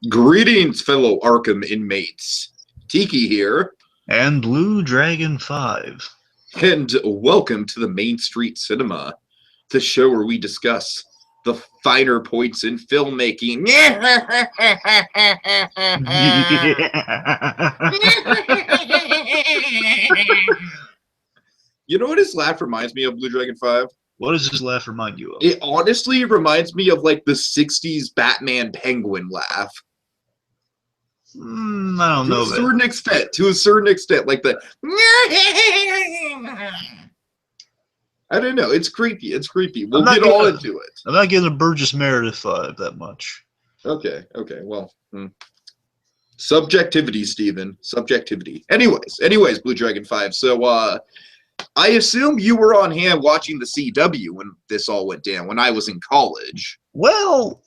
Greetings, fellow Arkham inmates. Tiki here, And BlueDragonFive. and welcome to the Main Street Cinema, the show where we discuss the finer points in filmmaking. You know what his laugh reminds me of, Blue Dragon 5? What does this laugh remind you of? It honestly reminds me of like the 60s Batman Penguin laugh. I don't To know a that. certain extent. To a certain extent. Like the I don't know. It's creepy. It's creepy. We'll get all into it. I'm not getting a Burgess Meredith vibe that much. Okay. Well, subjectivity, Steven. Subjectivity. Anyways, Blue Dragon 5. So, I assume you were on hand watching the CW when this all went down, when I was in college. Well,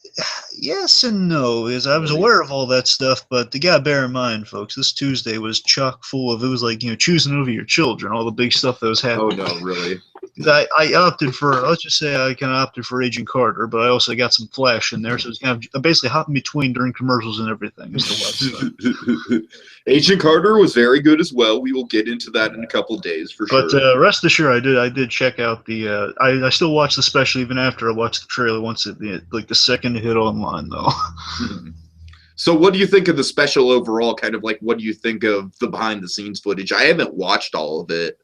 yes and no, is I was aware of all that stuff, but you gotta bear in mind, folks, this Tuesday was chock full of, it was like, choosing over your children, all the big stuff that was happening. Oh, no, really? I opted for, let's just say I kind of opted for Agent Carter, but I also got some Flash in there, so it's kind of basically hopping between during commercials and everything. Agent Carter was very good as well. We will get into that in a couple of days for sure. But rest assured, I did check out the. I still watched the special even after I watched the trailer once like the second hit online though. So what do you think of the special overall? Kind of like, what do you think of the behind the scenes footage? I haven't watched all of it.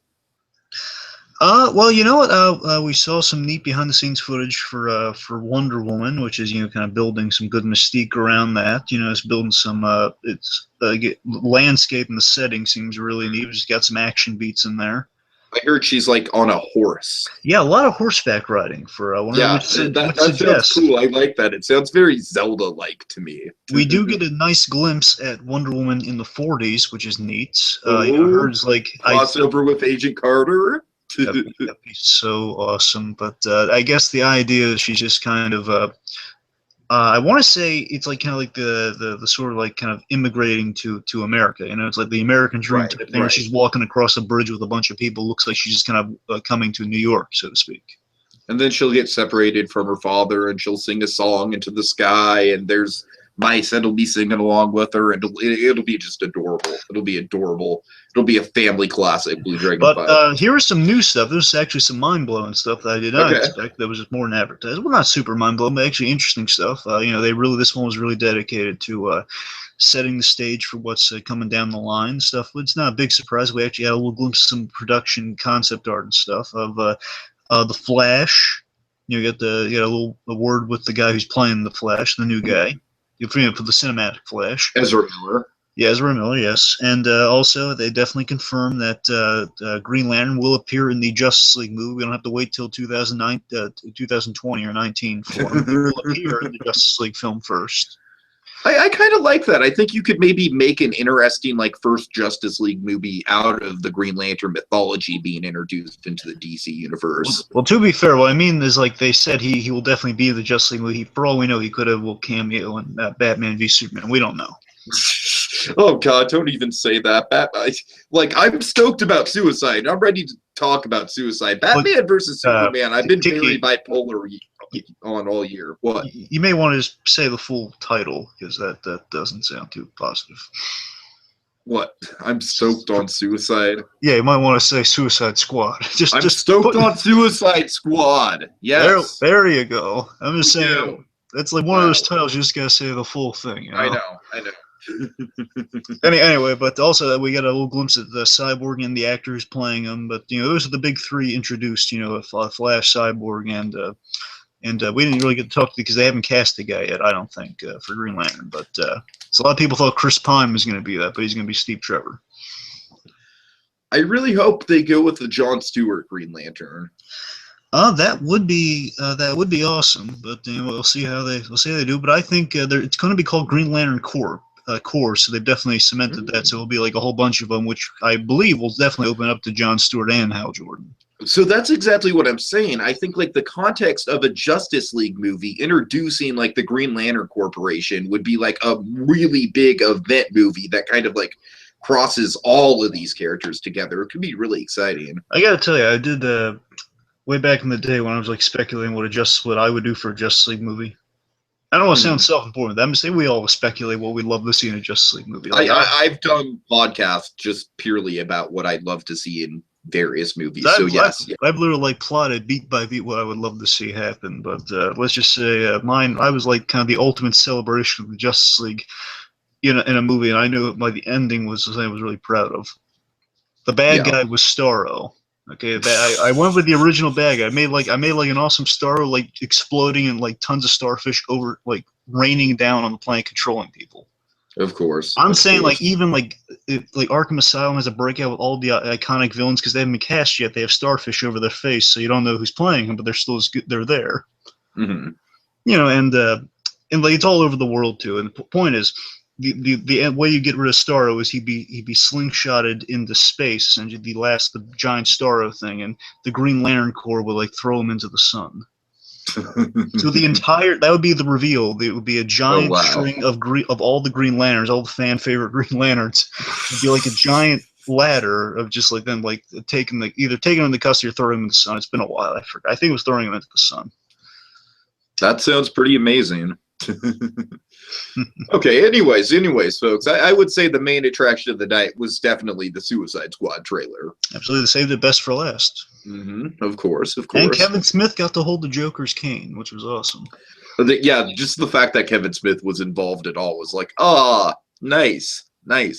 Well, you know what? We saw some neat behind-the-scenes footage for Wonder Woman, which is kind of building some good mystique around that. It's building some landscape and the setting seems really neat. It's got some action beats in there. I heard she's like on a horse. Yeah, a lot of horseback riding for one. Yeah, that sounds cool. I like that. It sounds very Zelda-like to me. We do get a nice glimpse at Wonder Woman in the 40s, which is neat. Hers like crossover with Agent Carter. That'd be so awesome. But I guess the idea is she's just kind of I want to say it's like kind of like the sort of like kind of immigrating to America. It's like the American dream type thing. Where she's walking across a bridge with a bunch of people. Looks like she's just kind of coming to New York, so to speak. And then she'll get separated from her father, and she'll sing a song into the sky, and there's mice that'll be singing along with her, and it'll be just adorable. It'll be adorable. It'll be a family classic, Blue Dragon 5. But here is some new stuff. There's actually some mind-blowing stuff that I did not expect. That was just more than advertised. Well, not super mind-blowing, but actually interesting stuff. This one was really dedicated to setting the stage for what's coming down the line. Stuff. It's not a big surprise. We actually had a little glimpse of some production concept art and stuff of the Flash. You got a little word with the guy who's playing the Flash, the new guy. For the cinematic Flash. Ezra Miller. Yeah, Ezra Miller, yes. And also, they definitely confirmed that Green Lantern will appear in the Justice League movie. We don't have to wait till 2020 or 19 for him. He will appear in the Justice League film first. I kind of like that. I think you could maybe make an interesting, like, first Justice League movie out of the Green Lantern mythology being introduced into the DC universe. Well, to be fair, what I mean is, like they said, he will definitely be in the Justice League movie. For all we know, he could have a cameo in Batman v Superman. We don't know. Oh God! Don't even say that. I'm stoked about Suicide. I'm ready to talk about Suicide. Batman versus Superman. I've been very bipolar on all year. What? You may want to just say the full title because that doesn't sound too positive. What? I'm stoked on Suicide. Yeah, you might want to say Suicide Squad. I'm stoked on Suicide Squad. Yes. There you go. I'm just saying that's like one of those titles. You just gotta say the full thing. I know. Anyway, but also we got a little glimpse at the Cyborg and the actors playing him. But those are the big three introduced. Flash, Cyborg, and we didn't really get to talk to because they haven't cast the guy yet. I don't think for Green Lantern. But so a lot of people thought Chris Pine was going to be that, but he's going to be Steve Trevor. I really hope they go with the Jon Stewart Green Lantern. That would be awesome, but we'll see how they do. But I think it's going to be called Green Lantern Corps, so they've definitely cemented that. So it'll be like a whole bunch of them, which I believe will definitely open up to Jon Stewart and Hal Jordan. So that's exactly what I'm saying. I think like the context of a Justice League movie introducing like the Green Lantern Corporation would be like a really big event movie that kind of like crosses all of these characters together. It could be really exciting. I gotta tell you, I did way back in the day when I was like speculating what I would do for a Justice League movie. I don't want to sound self-important. I'm just saying we all speculate what we'd love to see in a Justice League movie. Like, I've done podcasts just purely about what I'd love to see in various movies. So yes, I've literally plotted beat by beat what I would love to see happen. But let's just say mine. I was like kind of the ultimate celebration of the Justice League in a movie, and I knew the ending was something I was really proud of. The bad guy was Starro. Okay, I went with the original bad guy. I made like an awesome Starro, like exploding and like tons of starfish over, like raining down on the planet, controlling people. Of course. I'm saying like even like Arkham Asylum has a breakout with all the iconic villains because they haven't been cast yet. They have starfish over their face, so you don't know who's playing them, but they're still they're there. Mm-hmm. You know, and like it's all over the world too. And the point is, the way you get rid of Starro is he'd be slingshotted into space, and you'd be the giant Starro thing, and the Green Lantern Corps would like throw him into the sun. So that would be the reveal. It would be a giant string of all the Green Lanterns, all the fan favorite Green Lanterns. It'd be like a giant ladder of just like them, like either taking them into custody or throwing them into the sun. It's been a while. I forgot. I think it was throwing them into the sun. That sounds pretty amazing. Okay, anyways, folks, I would say the main attraction of the night was definitely the Suicide Squad trailer. Absolutely, they saved it best for last. Of course. And Kevin Smith got to hold the Joker's cane, which was awesome. Yeah, just the fact that Kevin Smith was involved at all was like, nice. I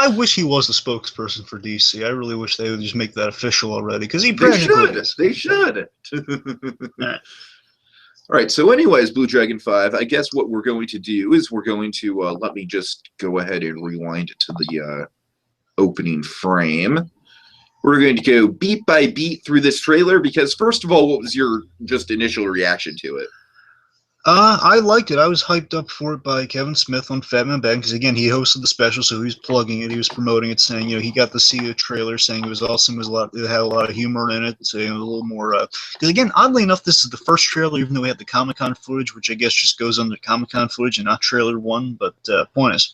wish he was the spokesperson for DC. I really wish they would just make that official already, because They should. All right, so anyways, BlueDragonFive, I guess what we're going to do is we're going to, let me just go ahead and rewind it to the opening frame. We're going to go beat by beat through this trailer because, first of all, what was your just initial reaction to it? I liked it. I was hyped up for it by Kevin Smith on Fat Man Bang because, again, he hosted the special, so he was plugging it. He was promoting it, saying, he got to see a trailer, saying it was awesome. It had a lot of humor in it, saying it was a little more. Because, again, oddly enough, this is the first trailer, even though we had the Comic-Con footage, which I guess just goes under Comic-Con footage and not trailer one. But point is,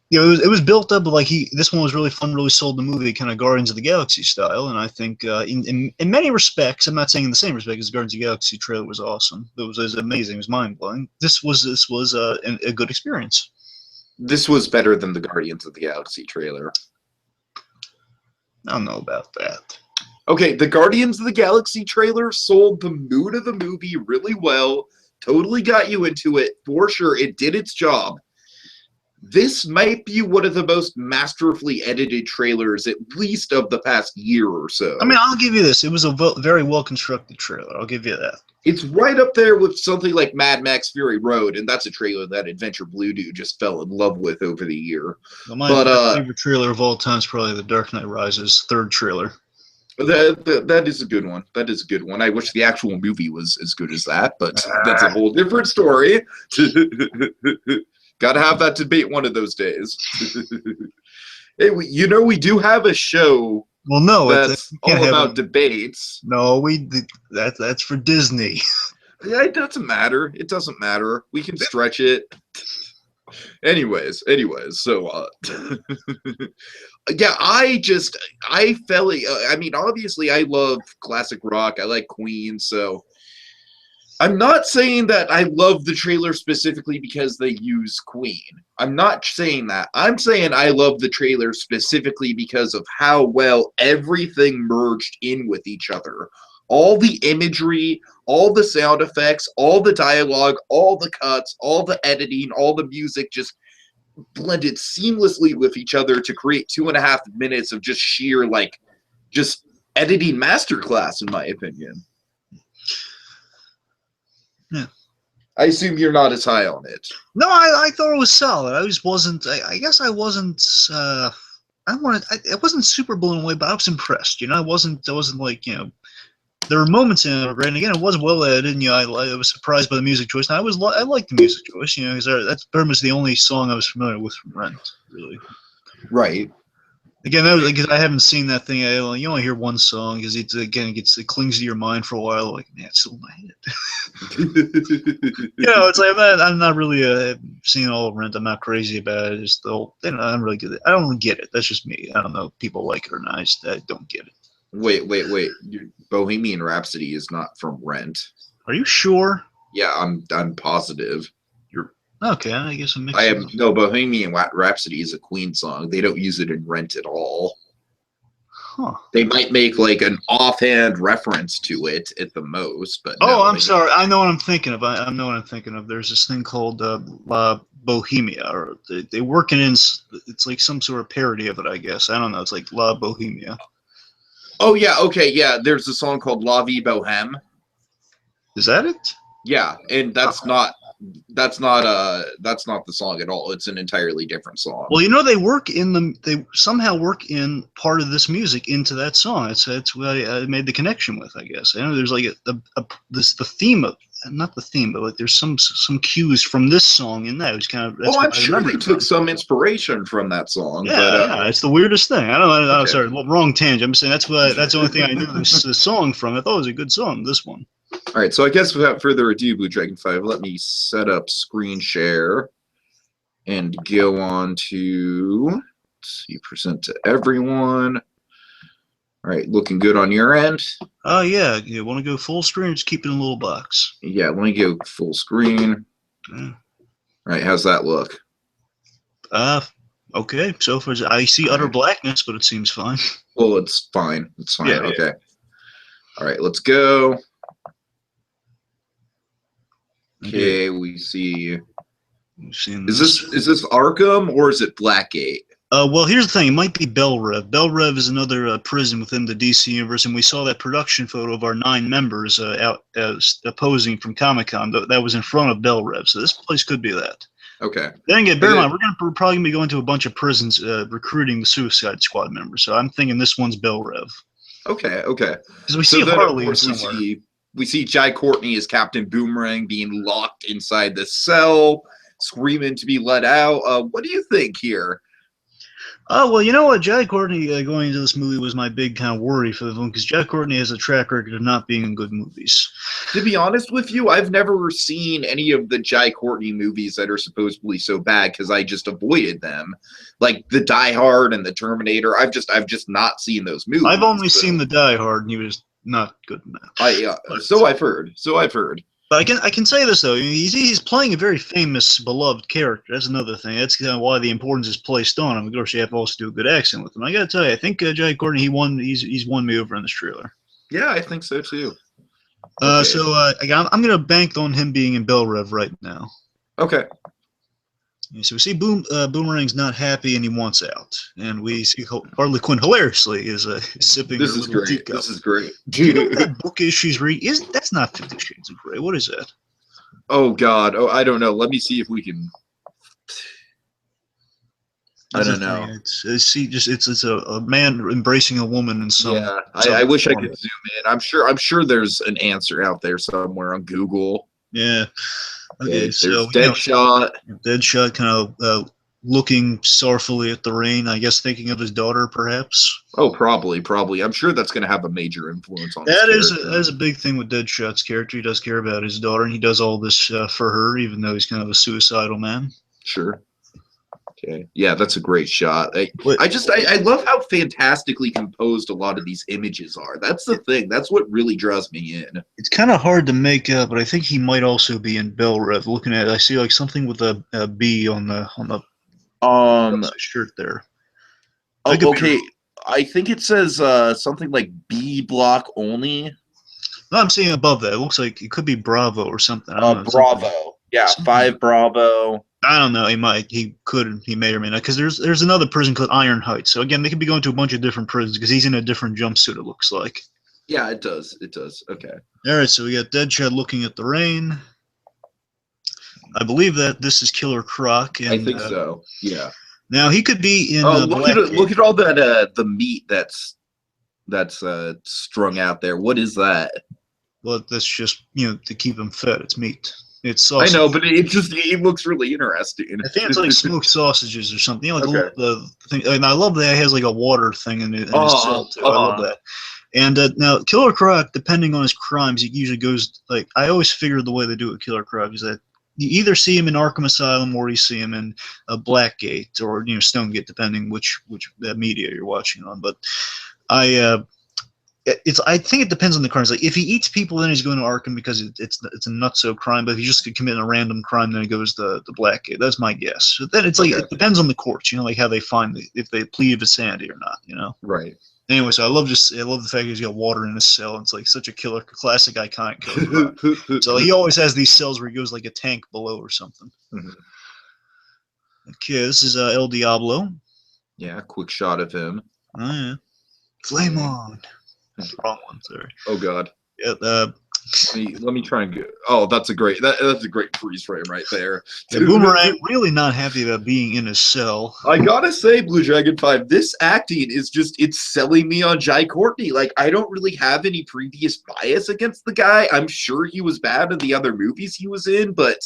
it was built up, but this one was really fun, really sold the movie, kind of Guardians of the Galaxy style. And I think in many respects, I'm not saying in the same respect, because Guardians of the Galaxy trailer was awesome. It was amazing. It was mind blowing. This was a good experience. This was better than the Guardians of the Galaxy trailer. I don't know about that. Okay, the Guardians of the Galaxy trailer sold the mood of the movie really well. Totally got you into it for sure. It did its job. This might be one of the most masterfully edited trailers, at least of the past year or so. I mean, I'll give you this. It was a very well-constructed trailer. I'll give you that. It's right up there with something like Mad Max Fury Road, and that's a trailer that Adventure Blue Dude just fell in love with over the year. Well, my favorite trailer of all time is probably The Dark Knight Rises third trailer. That is a good one. That is a good one. I wish the actual movie was as good as that, but that's a whole different story. Got to have that debate one of those days. Hey, we do have a show. Well, no, that's all about debates. No, that's for Disney. Yeah, it doesn't matter. It doesn't matter. We can stretch it. Anyways, so yeah, I felt. I mean, obviously, I love classic rock. I like Queen, so. I'm not saying that I love the trailer specifically because they use Queen. I'm not saying that. I'm saying I love the trailer specifically because of how well everything merged in with each other. All the imagery, all the sound effects, all the dialogue, all the cuts, all the editing, all the music just blended seamlessly with each other to create 2.5 minutes of just sheer, just editing masterclass, in my opinion. Yeah. I assume you're not as high on it. No, I thought it was solid. I just wasn't. I guess I wasn't. I wasn't super blown away, but I was impressed. I wasn't like There were moments in it, right? And again, it was well edited. And, I was surprised by the music choice. And I liked the music choice. Because that's pretty much the only song I was familiar with from Rent, really. Right. Again, that was because I haven't seen that thing. You only hear one song because it clings to your mind for a while. Like, man, it's still in my head. It's like I'm not really seeing all of Rent. I'm not crazy about it. Just I'm really good. I don't really get it. That's just me. I don't know if people like it or not. I don't get it. Wait. Bohemian Rhapsody is not from Rent. Are you sure? Yeah, I'm positive. Okay, I guess I'm I mixing. am no Bohemian Rhapsody is a Queen song. They don't use it in Rent at all. Huh. They might make like an offhand reference to it at the most, but Oh, no. I'm sorry. I know what I'm thinking of. I know what I'm thinking of. There's this thing called Bohemia, or they work it in. It's like some sort of parody of it, I guess. I don't know. It's like La Bohemia. Oh yeah, okay, yeah. There's a song called La Vie Bohème. Is that it? Yeah, and that's not the song at all. It's an entirely different song. Well, they somehow work in part of this music into that song. It's what I made the connection with, I guess. I know there's like the theme of, not the theme, but like there's some cues from this song in that. It's kind of, that's Oh, what I'm I sure remember they it took from. some inspiration from that song, but Yeah, it's the weirdest thing. I don't know. okay. Sorry, wrong tangent. I'm saying that's the only thing I knew this song from. I thought it was a good song. This one. All right, so I guess without further ado, BlueDragonFive, let me set up screen share and go on to, let's see, present to everyone. All right, looking good on your end? Oh, yeah. You want to go full screen or just keep it in a little box? Yeah, let me go full screen. Yeah. All right, how's that look? Okay. So far, I see utter blackness, but it seems fine. Well, it's fine. It's fine. Yeah, okay. All right, let's go. Okay, we see. Is this Arkham or is it Blackgate? Well, here's the thing. It might be Bell Rev. Bell Rev is another prison within the DC universe, and we saw that production photo of our 9 members out posing from Comic-Con. That was in front of Bell Rev, so this place could be that. Okay. Then again, bear in mind, we're probably going to be going to a bunch of prisons recruiting the Suicide Squad members, so I'm thinking this one's Bell Rev. Okay, okay. Because we see Harley somewhere. We see Jai Courtney as Captain Boomerang being locked inside the cell, screaming to be let out. What do you think here? Oh, well, you know what? Jai Courtney going into this movie was my big kind of worry for the film, because Jai Courtney has a track record of not being in good movies. To be honest with you, I've never seen any of the Jai Courtney movies that are supposedly so bad because I just avoided them. Like the Die Hard and the Terminator. I've just not seen those movies. I've only seen the Die Hard, and he was not good in that. So I've heard. But I can say this though, he's playing a very famous, beloved character. That's another thing. That's kind of why the importance is placed on him. Of course, you have to also do a good accent with him. I got to tell you, I think Jai Courtney, he's won me over in this trailer. Yeah, I think so too. Okay. So I'm going to bank on him being in Bell Rev right now. Okay. So we see Boomerang's not happy and he wants out, and we see Harley Quinn hilariously is sipping. This is great. Teacup. This is great. Do you know what that book is she's reading? That's not 50 Shades of Grey? What is that? Oh God! Oh, I don't know. Let me see if we can. I don't know. It's a man embracing a woman in some. Yeah, I wish I could zoom in. I'm sure there's an answer out there somewhere on Google. Yeah. Okay, so Deadshot. Deadshot kind of looking sorrowfully at the rain, I guess thinking of his daughter, perhaps. Oh, probably. I'm sure that's going to have a major influence on that is a big thing with Deadshot's character. He does care about his daughter, and he does all this for her, even though he's kind of a suicidal man. Sure. Okay. Yeah, that's a great shot. I love how fantastically composed a lot of these images are. That's the thing. That's what really draws me in. It's kind of hard to make out, but I think he might also be in Bell Rev. Looking at it, I see like something with a B on the shirt there. Okay. I think it says something like B block only. No, I'm seeing above that. It looks like it could be Bravo or something. I don't know, Bravo. Yeah, 5 Bravo. I don't know. He may or may not. Because there's another prison called Iron Heights. So again, they could be going to a bunch of different prisons because he's in a different jumpsuit. It looks like. Yeah, it does. It does. Okay. All right. So we got Deadshot looking at the rain. I believe that this is Killer Croc. And, I think so. Yeah. Now he could be in. Look at all that the meat that's strung out there. What is that? Well, that's just to keep him fed. It's meat. It's sausage. I know, but it looks really interesting. I think it's like smoked sausages or something. Like the thing. And I love that it has like a water thing in it. And salt too. I love that. And now Killer Croc, depending on his crimes, he usually goes like I always figured the way they do it with Killer Croc is that you either see him in Arkham Asylum or you see him in Blackgate or Stonegate, depending which media you're watching on. But I think it depends on the crimes. Like if he eats people, then he's going to Arkham because it's a nutso crime. But if he's just committing a random crime, then he goes to the Blackgate. That's my guess. So then it's like it depends on the courts, like how they find if they plead insanity or not, Right. Anyway, so I love the fact he's got water in his cell. It's like such a classic iconic killer. So he always has these cells where he goes like a tank below or something. Mm-hmm. Okay, this is El Diablo. Yeah, quick shot of him. Oh yeah, flame on. Wrong one, sorry. Oh God. Yeah. Let me try and get. Oh, that's a great freeze frame right there. Yeah, Boomerang really not happy about being in his cell. I gotta say, BlueDragonFive, this acting is it's selling me on Jai Courtney. Like, I don't really have any previous bias against the guy. I'm sure he was bad in the other movies he was in, but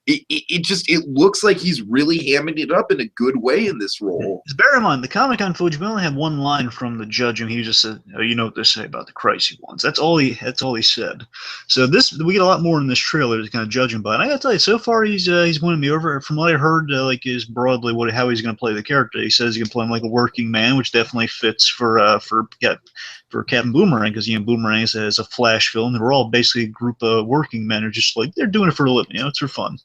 it looks like he's really hamming it up in a good way in this role. Just bear in mind, the Comic-Con footage, we only have one line from the judge, and he just said, "Oh, you know what they say about the Christ he wants." That's all he said. So we get a lot more in this trailer to kind of judge him by. And I gotta tell you, so far he's winning me over. From what I heard, is broadly how he's going to play the character. He says he's going to play him like a working man, which definitely fits for Captain Boomerang, because Boomerang is a Flash film. They're all basically a group of working men who just like they're doing it for a living. It's for fun.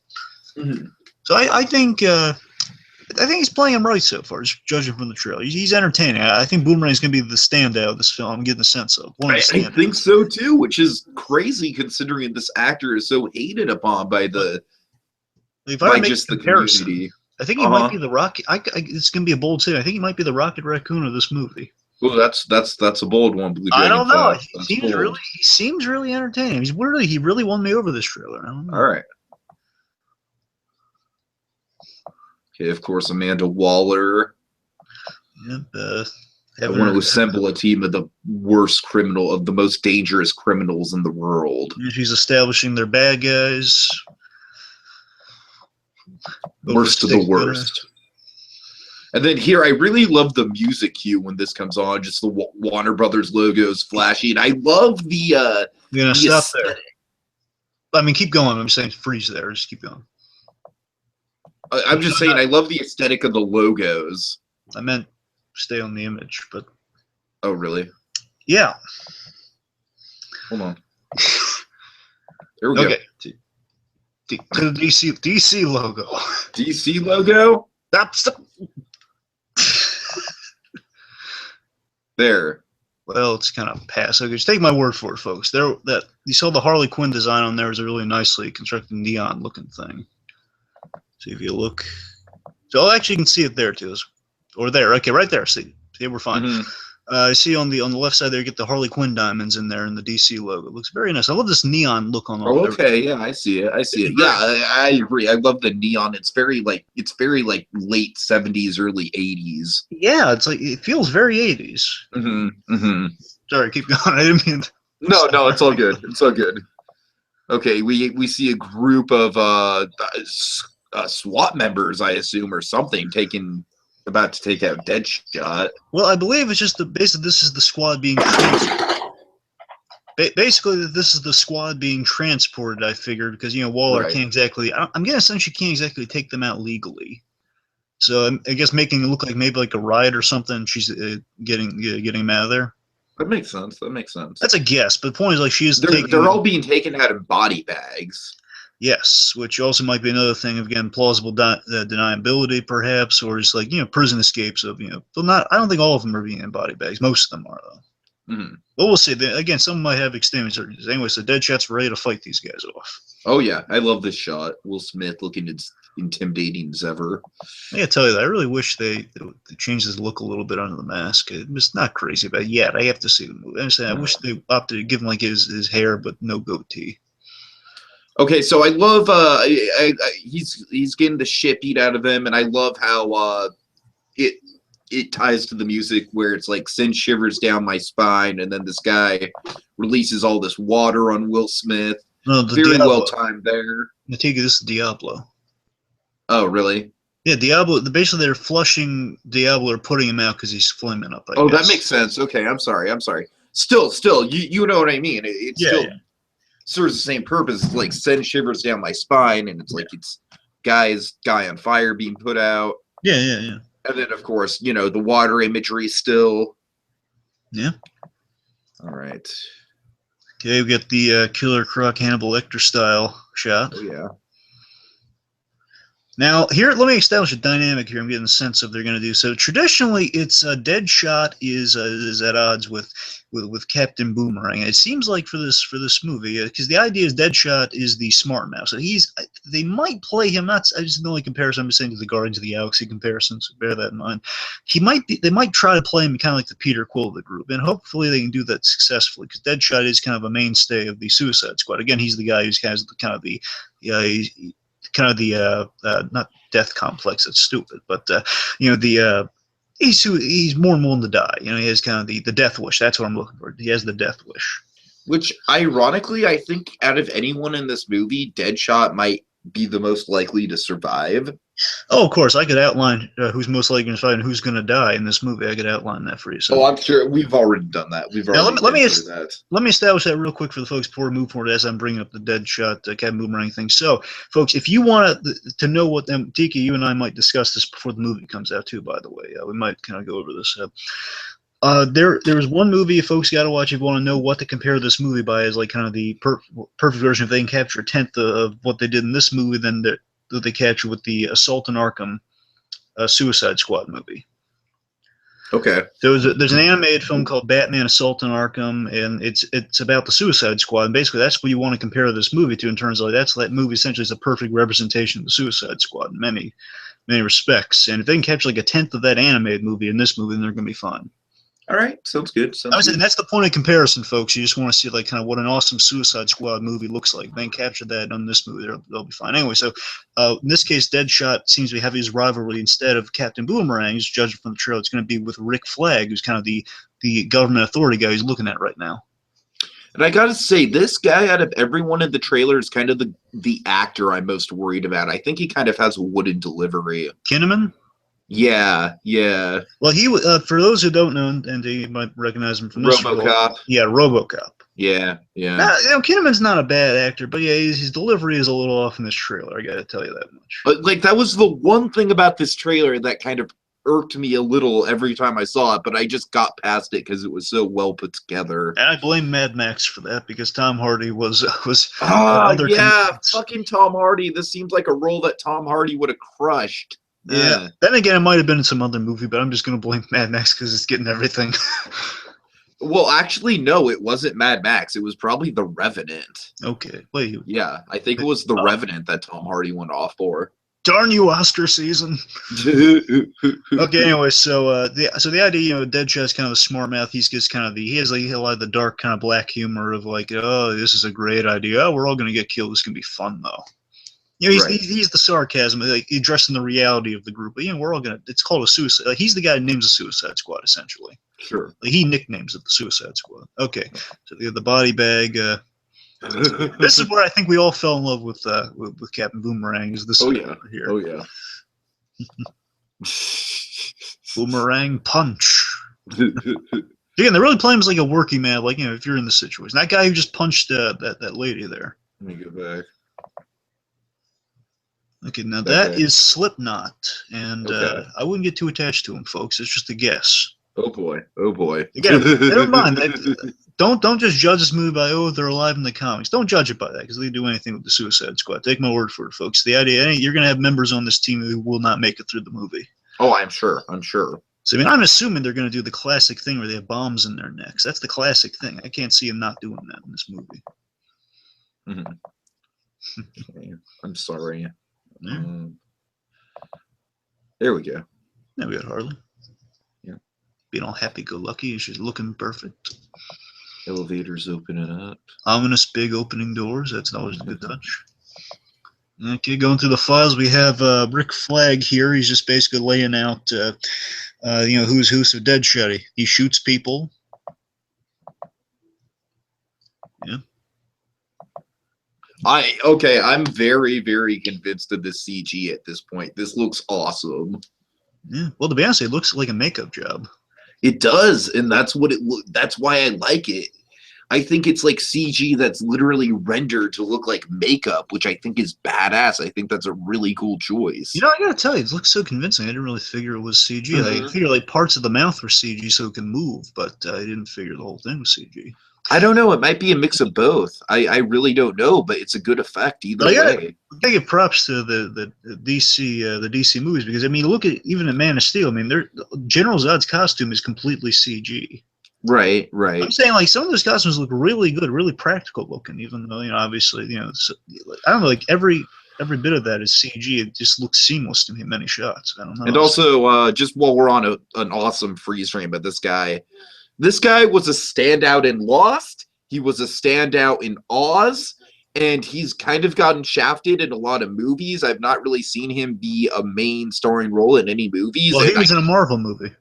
Mm-hmm. So I think he's playing him right so far, just judging from the trailer. He's entertaining. I think Boomerang's going to be the standout of this film. I'm getting the sense of. I think so too, which is crazy considering this actor is so hated upon by the community. I think he might be the Rocket. It's going to be a bold statement. I think he might be the Rocket Raccoon of this movie. Well, that's a bold one. I don't know. He seems really entertaining. He really won me over this trailer. I don't know. All right. Okay, of course, Amanda Waller. Yep. I want to assemble a team of the most dangerous criminals in the world. She's establishing their bad guys. Worst of the worst. And then here, I really love the music cue when this comes on, just the Warner Brothers logos flashing. I love the You're going to stop aesthetic. there. I mean, keep going. I'm saying freeze there. Just keep going. I'm just saying, I love the aesthetic of the logos. I meant stay on the image, but... Oh, really? Yeah. Hold on. There we go. To the DC logo. DC logo? That's the... There. Well, it's kind of pass. Okay, just take my word for it, folks. You saw the Harley Quinn design on there is a really nicely constructed neon-looking thing. See if you look. So actually, you can see it there too, or there. Okay, right there. See, we're fine. Mm-hmm. See on the left side there, you get the Harley Quinn diamonds in there and the DC logo. It looks very nice. I love this neon look on. Oh, okay, yeah, I see it. Yeah, I agree. I love the neon. It's very like late 70s, early 80s. Yeah, it feels very 80s. Mm-hmm. Mm-hmm. Sorry, keep going. I didn't mean. No, it's all good. It's all good. Okay, we see a group of SWAT members, I assume, or something, about to take out Deadshot. Well, I believe it's just basically this is the squad being basically this is the squad being transported. I figured because Waller can't exactly. I'm getting a sense she can't exactly take them out legally. So I guess making it look like maybe like a riot or something. She's getting them out of there. That makes sense. That's a guess, but the point is they're all being taken out in body bags. Yes, which also might be another thing. Again, plausible deniability, perhaps, or just like prison escapes of not. I don't think all of them are being in body bags. Most of them are though. Mm-hmm. But we'll see. Again, some might have extreme surgeries. Anyway, so Deadshot's ready to fight these guys off. Oh yeah, I love this shot. Will Smith looking as intimidating as ever. I gotta tell you that I really wish they changed his look a little bit under the mask. It's not crazy, but yet I have to see the movie. I wish they opted to give him like his hair, but no goatee. Okay, so I love he's getting the shit beat out of him, and I love how it ties to the music where it's like send shivers down my spine, and then this guy releases all this water on Will Smith. No, very well timed there. Tiki, this is Diablo. Oh, really? Yeah, Diablo. Basically, they're flushing Diablo or putting him out because he's flaming up. I guess. That makes sense. Okay, I'm sorry. Still, you know what I mean? It's still. Yeah. Serves the same purpose. It's like send shivers down my spine, and it's like it's guy on fire being put out. Yeah. And then of course, the water imagery still. Yeah. All right. Okay, we got the Killer Croc Hannibal Lecter style shot. Oh yeah. Now, here, let me establish a dynamic here. I'm getting a sense of they're going to do. So traditionally, it's Deadshot is at odds with Captain Boomerang. And it seems like for this movie, because the idea is Deadshot is the smart mouse. So they might play him. That's just the only comparison I'm saying to the Guardians of the Galaxy comparison. So bear that in mind. They might try to play him kind of like the Peter Quill of the group, and hopefully they can do that successfully. Because Deadshot is kind of a mainstay of the Suicide Squad. Again, he's the guy who's kind of the not death complex. That's stupid, but he's more willing to die. He has kind of the death wish. That's what I'm looking for. He has the death wish. Which, ironically, I think out of anyone in this movie, Deadshot might be the most likely to survive. Oh, of course, I could outline who's most likely to survive and who's going to die in this movie. I could outline that for you. So. Oh, I'm sure we've already done that. Let me establish that real quick for the folks before we move forward as I'm bringing up the Deadshot Captain Boomerang thing. So, folks, if you want to know what them, Tiki, you and I might discuss this before the movie comes out too. By the way, we might kind of go over this. There was one movie folks got to watch if you want to know what to compare this movie by as like kind of the perfect version. If they can capture a tenth of what they did in this movie, then that they capture with the Assault on Arkham Suicide Squad movie. Okay. So there's an animated film called Batman Assault on Arkham, and it's about the Suicide Squad. And basically, that's what you want to compare this movie to in terms of that movie essentially is a perfect representation of the Suicide Squad in many respects. And if they can capture like a tenth of that animated movie in this movie, then they're going to be fine. All right, sounds good. And that's the point of comparison, folks. You just want to see like kind of what an awesome Suicide Squad movie looks like. Then capture that on this movie, they'll be fine. Anyway, so in this case, Deadshot seems to be having his rivalry instead of Captain Boomerang, judging from the trailer. It's going to be with Rick Flag, who's kind of the government authority guy he's looking at right now. And I gotta say, this guy out of everyone in the trailer is kind of the actor I'm most worried about. I think he kind of has a wooden delivery. Kinnaman? Yeah. Well, he for those who don't know, and you might recognize him from this RoboCop. Yeah, RoboCop. Yeah. Now, Kinnaman's not a bad actor, but yeah, his delivery is a little off in this trailer. I got to tell you that much. But like that was the one thing about this trailer that kind of irked me a little every time I saw it, but I just got past it because it was so well put together. And I blame Mad Max for that because Tom Hardy was fucking Tom Hardy. This seems like a role that Tom Hardy would have crushed. Yeah. Then again, it might have been in some other movie, but I'm just going to blame Mad Max because it's getting everything. Well, actually, no, it wasn't Mad Max. It was probably The Revenant. Okay. Wait. Yeah, I think it was The Revenant that Tom Hardy went off for. Darn you, Oscar season. Okay, anyway, so the idea, Deadshot's kind of a smart mouth. He has like a lot of the dark kind of black humor of like, oh, this is a great idea. Oh, we're all going to get killed. It's going to be fun, though. He's the sarcasm, like addressing the reality of the group. But we're all gonna. It's called a suicide. Like, he's the guy who names the Suicide Squad, essentially. Sure. Like, he nicknames it the Suicide Squad. Okay, so the body bag. This is where I think we all fell in love with Captain Boomerang. Is this? Here. Oh yeah. Boomerang punch. Again, they're really playing him as like a working man. Like if you're in the situation, that guy who just punched that lady there. Let me go back. Okay, now that is Slipknot, and I wouldn't get too attached to him, folks. It's just a guess. Oh boy. Again, never mind. Don't just judge this movie by they're alive in the comics. Don't judge it by that because they do anything with the Suicide Squad. Take my word for it, folks. The idea you're going to have members on this team who will not make it through the movie. Oh, I'm sure. So I'm assuming they're going to do the classic thing where they have bombs in their necks. That's the classic thing. I can't see them not doing that in this movie. Okay. I'm sorry. Yeah. There we go. There we got Harley. Yeah. Being all happy-go-lucky and she's looking perfect. Elevators opening up. Ominous big opening doors. That's always a good touch. Okay, going through the files, we have Rick Flag here. He's just basically laying out, who's who. So Deadshot, he shoots people. Yeah. I'm very, very convinced of this CG at this point. This looks awesome. Yeah. Well, to be honest, it looks like a makeup job. It does, and that's why I like it. I think it's like CG that's literally rendered to look like makeup, which I think is badass. I think that's a really cool choice. You know, I gotta tell you, it looks so convincing. I didn't really figure it was CG. I figured like parts of the mouth were CG so it can move, but I didn't figure the whole thing was CG. I don't know. It might be a mix of both. I really don't know, but it's a good effect either way. I gotta give props to the DC movies, because I mean, look at even in Man of Steel. I mean, General Zod's costume is completely CG. Right, right. I'm saying like some of those costumes look really good, really practical looking, even though obviously I don't know, like every bit of that is CG. It just looks seamless to me in many shots. I don't know. And also, just while we're on an awesome freeze frame, but this guy was a standout in Lost. He was a standout in Oz, and he's kind of gotten shafted in a lot of movies. I've not really seen him be a main starring role in any movies. Well, he was in a Marvel movie.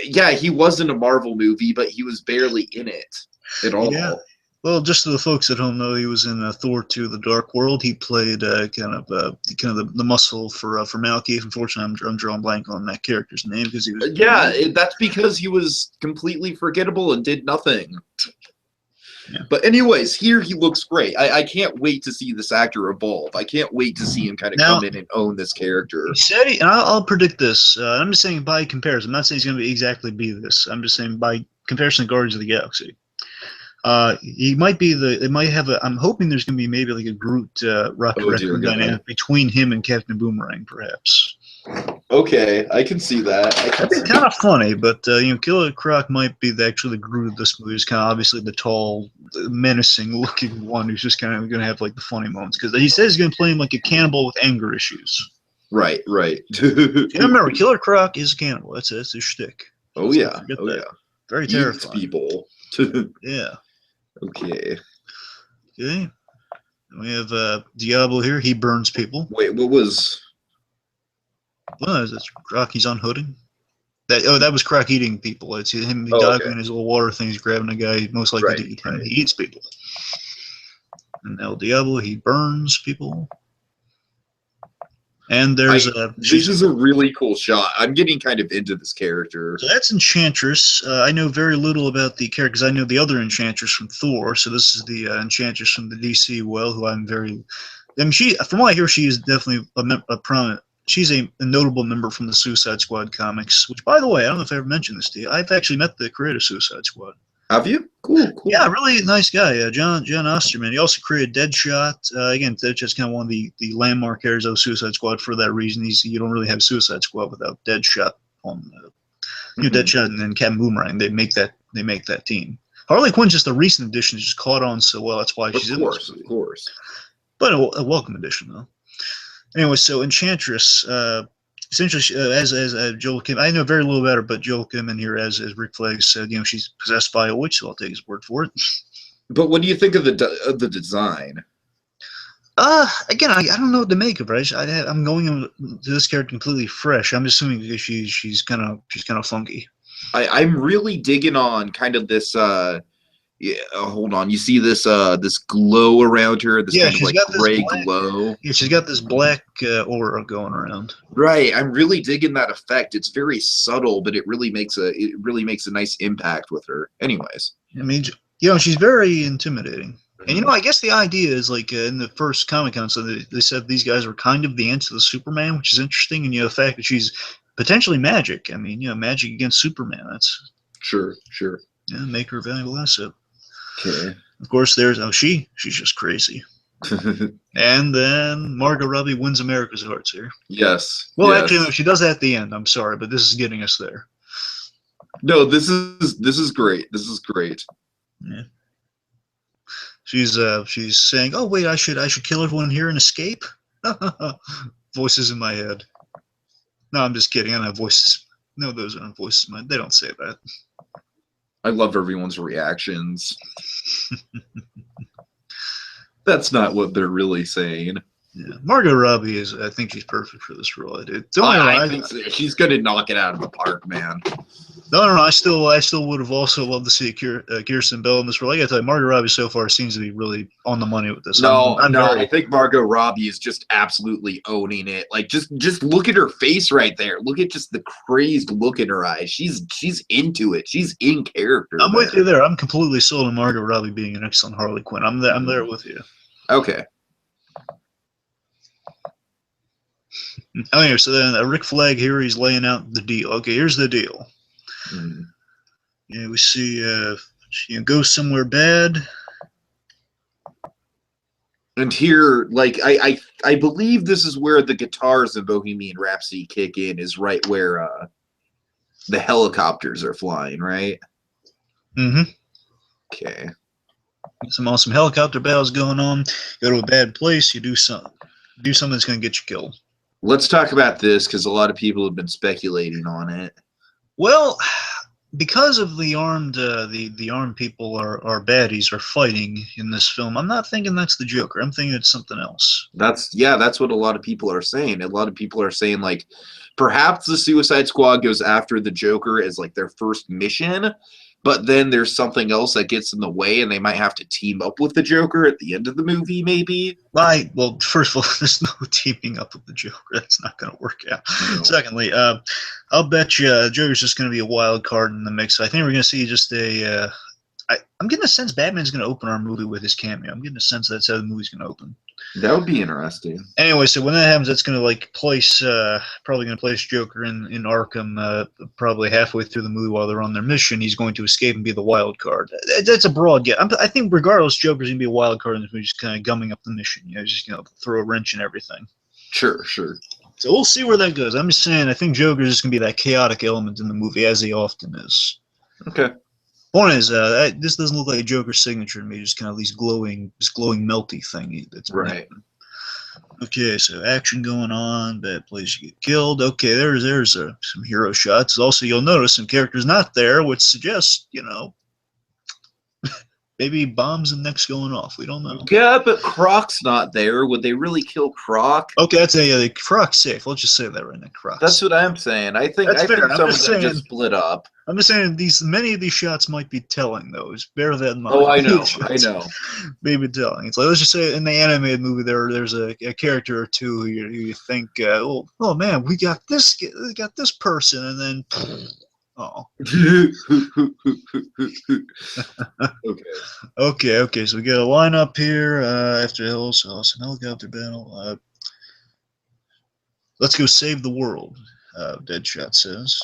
Yeah, he was in a Marvel movie, but he was barely in it at all. Yeah. Well, just to the folks at home know, he was in Thor 2: The Dark World. He played kind of the muscle for Malekith. Unfortunately, I'm drawing blank on that character's name because he was. That's because he was completely forgettable and did nothing. Yeah. But anyways, here he looks great. I can't wait to see this actor evolve. I can't wait to see him kind of come in and own this character. He said, and I'll predict this. I'm just saying by comparison. I'm not saying he's going to exactly be this. I'm just saying by comparison to Guardians of the Galaxy. He might be it might have I'm hoping there's going to be maybe like a Groot Rocket Raccoon dynamic between him and Captain Boomerang, perhaps. Okay, I can see that. That'd be kind of funny, but Killer Croc might be actually the Groot of this movie. He's kind of obviously the tall, menacing-looking one who's just kind of going to have like the funny moments, because he says he's going to play him like a cannibal with anger issues. Right. Remember, Killer Croc is a cannibal. That's his shtick. Oh yeah. Very terrifying. People. Yeah. Okay. We have Diablo here. He burns people. Wait, what was? What is this? Croc, he's unhooding? That was Croc eating people. It's him diving in his little water thing. He's grabbing a guy most likely to eat him. He eats people. And El Diablo, he burns people. And there's this is a really cool shot. I'm getting kind of into this character. So that's Enchantress. I know very little about the character because I know the other Enchantress from Thor. So this is the Enchantress from the DC who I'm very. I mean, from what I hear, she is definitely a prominent. She's a notable member from the Suicide Squad comics. Which, by the way, I don't know if I ever mentioned this to you. I've actually met the creator of Suicide Squad. Have you? Cool. Yeah, really nice guy, John Osterman. He also created Deadshot. Again, Deadshot's kind of one of the landmark characters of Suicide Squad for that reason. You don't really have Suicide Squad without Deadshot on Deadshot and then Captain Boomerang. They make that team. Harley Quinn's just a recent addition. She's caught on so well. That's why she's in this movie. Of course. But a welcome addition, though. Anyway, so Enchantress. Essentially, as Joel Kim, I know very little about her, but Joel Kim in here, as Rick Flag said, she's possessed by a witch, so I'll take his word for it. But what do you think of the design? Again, I don't know what to make of her. I'm going into this character completely fresh. I'm assuming because she's kind of funky. I'm really digging on kind of this. Hold on. You see this glow around her? This kind of like gray glow. Yeah, she's got this black aura going around. Right. I'm really digging that effect. It's very subtle, but it really makes a nice impact with her. Anyways. I mean, she's very intimidating. And I guess the idea is like in the first Comic-Con, so they said these guys were kind of the ants of the Superman, which is interesting. And the fact that she's potentially magic. I mean, magic against Superman. That's sure. Yeah, make her a valuable asset. Okay. Of course, she's just crazy. And then Margot Robbie wins America's hearts here. Yes. Well, actually, no, she does that at the end. I'm sorry, but this is getting us there. No, this is great. This is great. Yeah. She's saying, "Oh wait, I should kill everyone here and escape." Voices in my head. No, I'm just kidding. I don't have voices. No, those aren't voices in my head. They don't say that. I love everyone's reactions. That's not what they're really saying. Yeah, Margot Robbie is. I think she's perfect for this role. I think so. She's gonna knock it out of the park, man. No, I still would have also loved to see Kirsten Bell in this role. I gotta tell you, Margot Robbie so far seems to be really on the money with this. I think Margot Robbie is just absolutely owning it. Like, just look at her face right there. Look at just the crazed look in her eyes. She's into it. She's in character. I'm with you there. I'm completely sold on Margot Robbie being an excellent Harley Quinn. I'm there with you. Okay. Anyway, so then Rick Flag here, he's laying out the deal. Okay, here's the deal. Yeah, we see go somewhere bad. And here, like, I believe this is where the guitars of Bohemian Rhapsody kick in, is right where the helicopters are flying, right? Mm-hmm. Okay. Some awesome helicopter battles going on. Go to a bad place, you do something that's going to get you killed. Let's talk about this, because a lot of people have been speculating on it. Well, because of the armed people are baddies are fighting in this film, I'm not thinking that's the Joker. I'm thinking it's something else. That's what a lot of people are saying. A lot of people are saying, like, perhaps the Suicide Squad goes after the Joker as like their first mission, but then there's something else that gets in the way, and they might have to team up with the Joker at the end of the movie, maybe. Well, first of all, there's no teaming up with the Joker. That's not going to work out. No. Secondly, I'll bet you Joker's just going to be a wild card in the mix. I think we're going to see just a. I'm getting a sense Batman's going to open our movie with his cameo. I'm getting a sense that's how the movie's going to open. That would be interesting. Anyway, so when that happens, that's going to probably going to place Joker in Arkham probably halfway through the movie while they're on their mission. He's going to escape and be the wild card. That's a broad guess. I think regardless, Joker's going to be a wild card in this movie, just kind of gumming up the mission. Just going to throw a wrench in everything. Sure. So we'll see where that goes. I'm just saying, I think Joker's just going to be that chaotic element in the movie, as he often is. Okay. Point is, this doesn't look like a Joker signature to me. Just kind of this glowing melty thing that's right. Happening. Okay, so action going on. Bad place you get killed. Okay, there's some hero shots. Also, you'll notice some characters not there, which suggests maybe bombs and necks going off. We don't know. Yeah, but Croc's not there. Would they really kill Croc? Okay, that's Croc's safe. Let's just say that right now. Croc's. That's what I'm saying. I think some of them just split up. I'm just saying many of these shots might be telling, though. Just bear that in mind. Oh, I know. Maybe telling. It's like, let's just say in the animated movie there's a character or two who you think, oh man, we got this person, and then. Oh. Okay. So we got a lineup here after some helicopter battle. Let's go save the world. Deadshot says.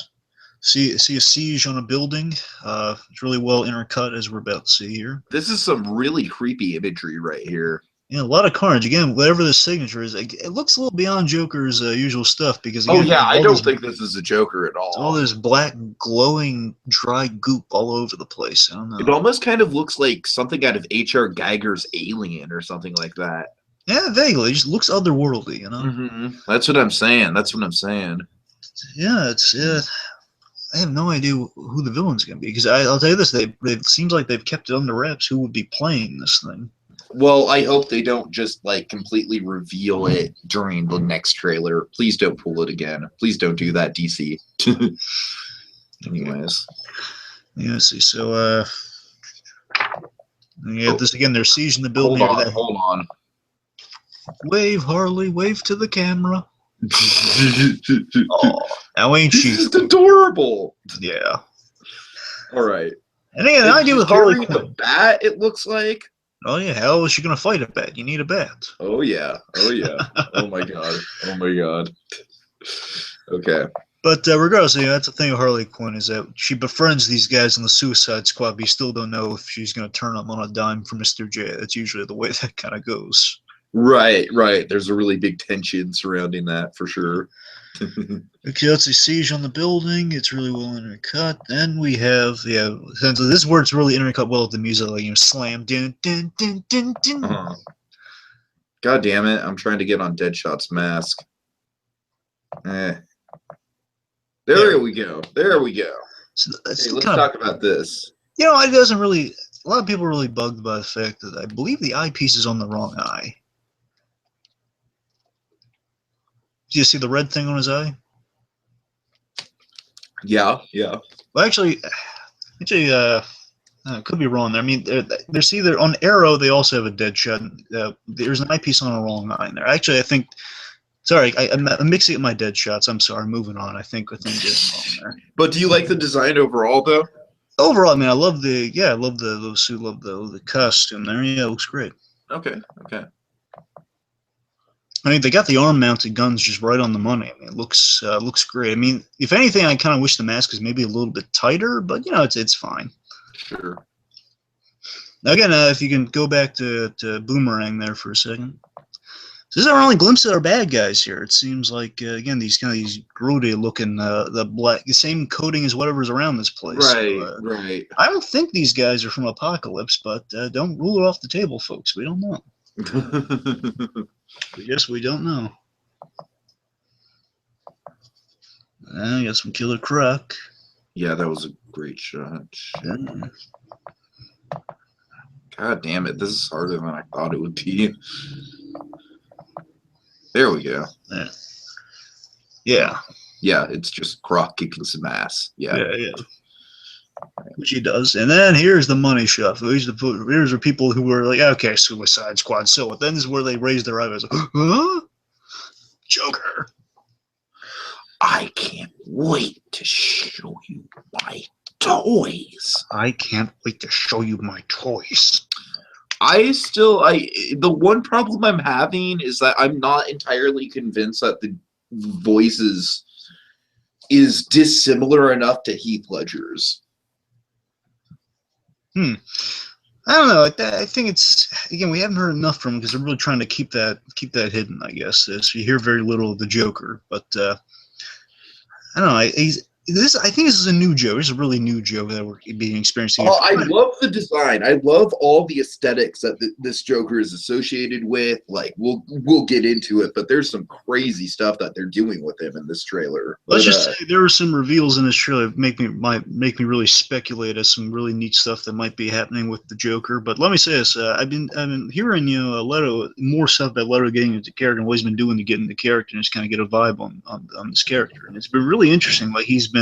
See a siege on a building. It's really well intercut, as we're about to see here. This is some really creepy imagery right here. Yeah, a lot of carnage. Again, whatever the signature is, it looks a little beyond Joker's usual stuff. Because again, I don't think this is a Joker at all. All this black, glowing, dry goop all over the place. I don't know. It almost kind of looks like something out of H.R. Geiger's Alien or something like that. Yeah, vaguely. It just looks otherworldly, Mm-hmm. That's what I'm saying. Yeah, I have no idea who the villain's going to be. Because I'll tell you this, it seems like they've kept it under wraps who would be playing this thing. Well, I hope they don't just completely reveal it during the next trailer. Please don't pull it again. Please don't do that, DC. Anyways. Yeah, see. So, this again. They're sieging the building. Hold on. Wave, Harley. Wave to the camera. Oh, now ain't she? This is adorable. Yeah. All right. And again, I do with Harley Quinn. A bat, it looks like. Oh yeah, how is she gonna fight a bat? You need a bat. Oh yeah. Oh my god. Okay. But regardless, that's the thing with Harley Quinn is that she befriends these guys in the Suicide Squad, but you still don't know if she's gonna turn them on a dime for Mr. J. That's usually the way that kind of goes. Right. There's a really big tension surrounding that for sure. Okay, let's see. Siege on the building. It's really well intercut. Then we have, since this is where it's really intercut well with the music, slam, dun, dun, dun, dun, dun. God damn it. I'm trying to get on Deadshot's mask. There we go. So let's talk about this. It doesn't really, a lot of people are really bugged by the fact that I believe the eyepiece is on the wrong eye. Do you see the red thing on his eye? Yeah, yeah. Well, actually, I could be wrong there. I mean, there's either on Arrow they also have a dead shot. There's an eyepiece on a wrong eye in there. Actually, I think. Sorry, I'm mixing up my dead shots. I'm sorry. Moving on. I think getting wrong there. But do you like the design overall, though? Overall, I mean, I love the suit, love the costume there. Yeah, it looks great. Okay, okay. I mean, they got the arm-mounted guns just right on the money. I mean, it looks great. I mean, if anything, I kind of wish the mask was maybe a little bit tighter, but it's fine. Sure. Again, if you can go back to Boomerang there for a second. So this is our only glimpse of our bad guys here. It seems like again these grody looking the same coating as whatever's around this place. Right, so, right. I don't think these guys are from Apocalypse, but don't rule it off the table, folks. We don't know. I guess we don't know. I got some Killer Croc. Yeah, that was a great shot. Yeah. God damn it, this is harder than I thought it would be. There we go. Yeah. Yeah. Yeah, it's just Croc kicking some ass. Yeah. Yeah. Which he does. And then here's the money shuffle. Here's the people who were like, okay, Suicide Squad. So then is where they raise their eyebrows. Like, huh? Joker. I can't wait to show you my toys. I can't wait to show you my toys. The one problem I'm having is that I'm not entirely convinced that the voices is dissimilar enough to Heath Ledger's. I don't know. I think it's, again, we haven't heard enough from him because they're really trying to keep that hidden, I guess. So you hear very little of the Joker, but I don't know. I think this is a new Joker. This is a really new Joker that we're being experiencing. Oh, I love the design. I love all the aesthetics that this Joker is associated with. Like, we'll get into it, but there's some crazy stuff that they're doing with him in this trailer. Let's just say there were some reveals in this trailer that might make me really speculate as some really neat stuff that might be happening with the Joker. But let me say this: I've been hearing Leto more stuff about Leto getting into character and what he's been doing to get into character and just kind of get a vibe on this character, and it's been really interesting. Like he's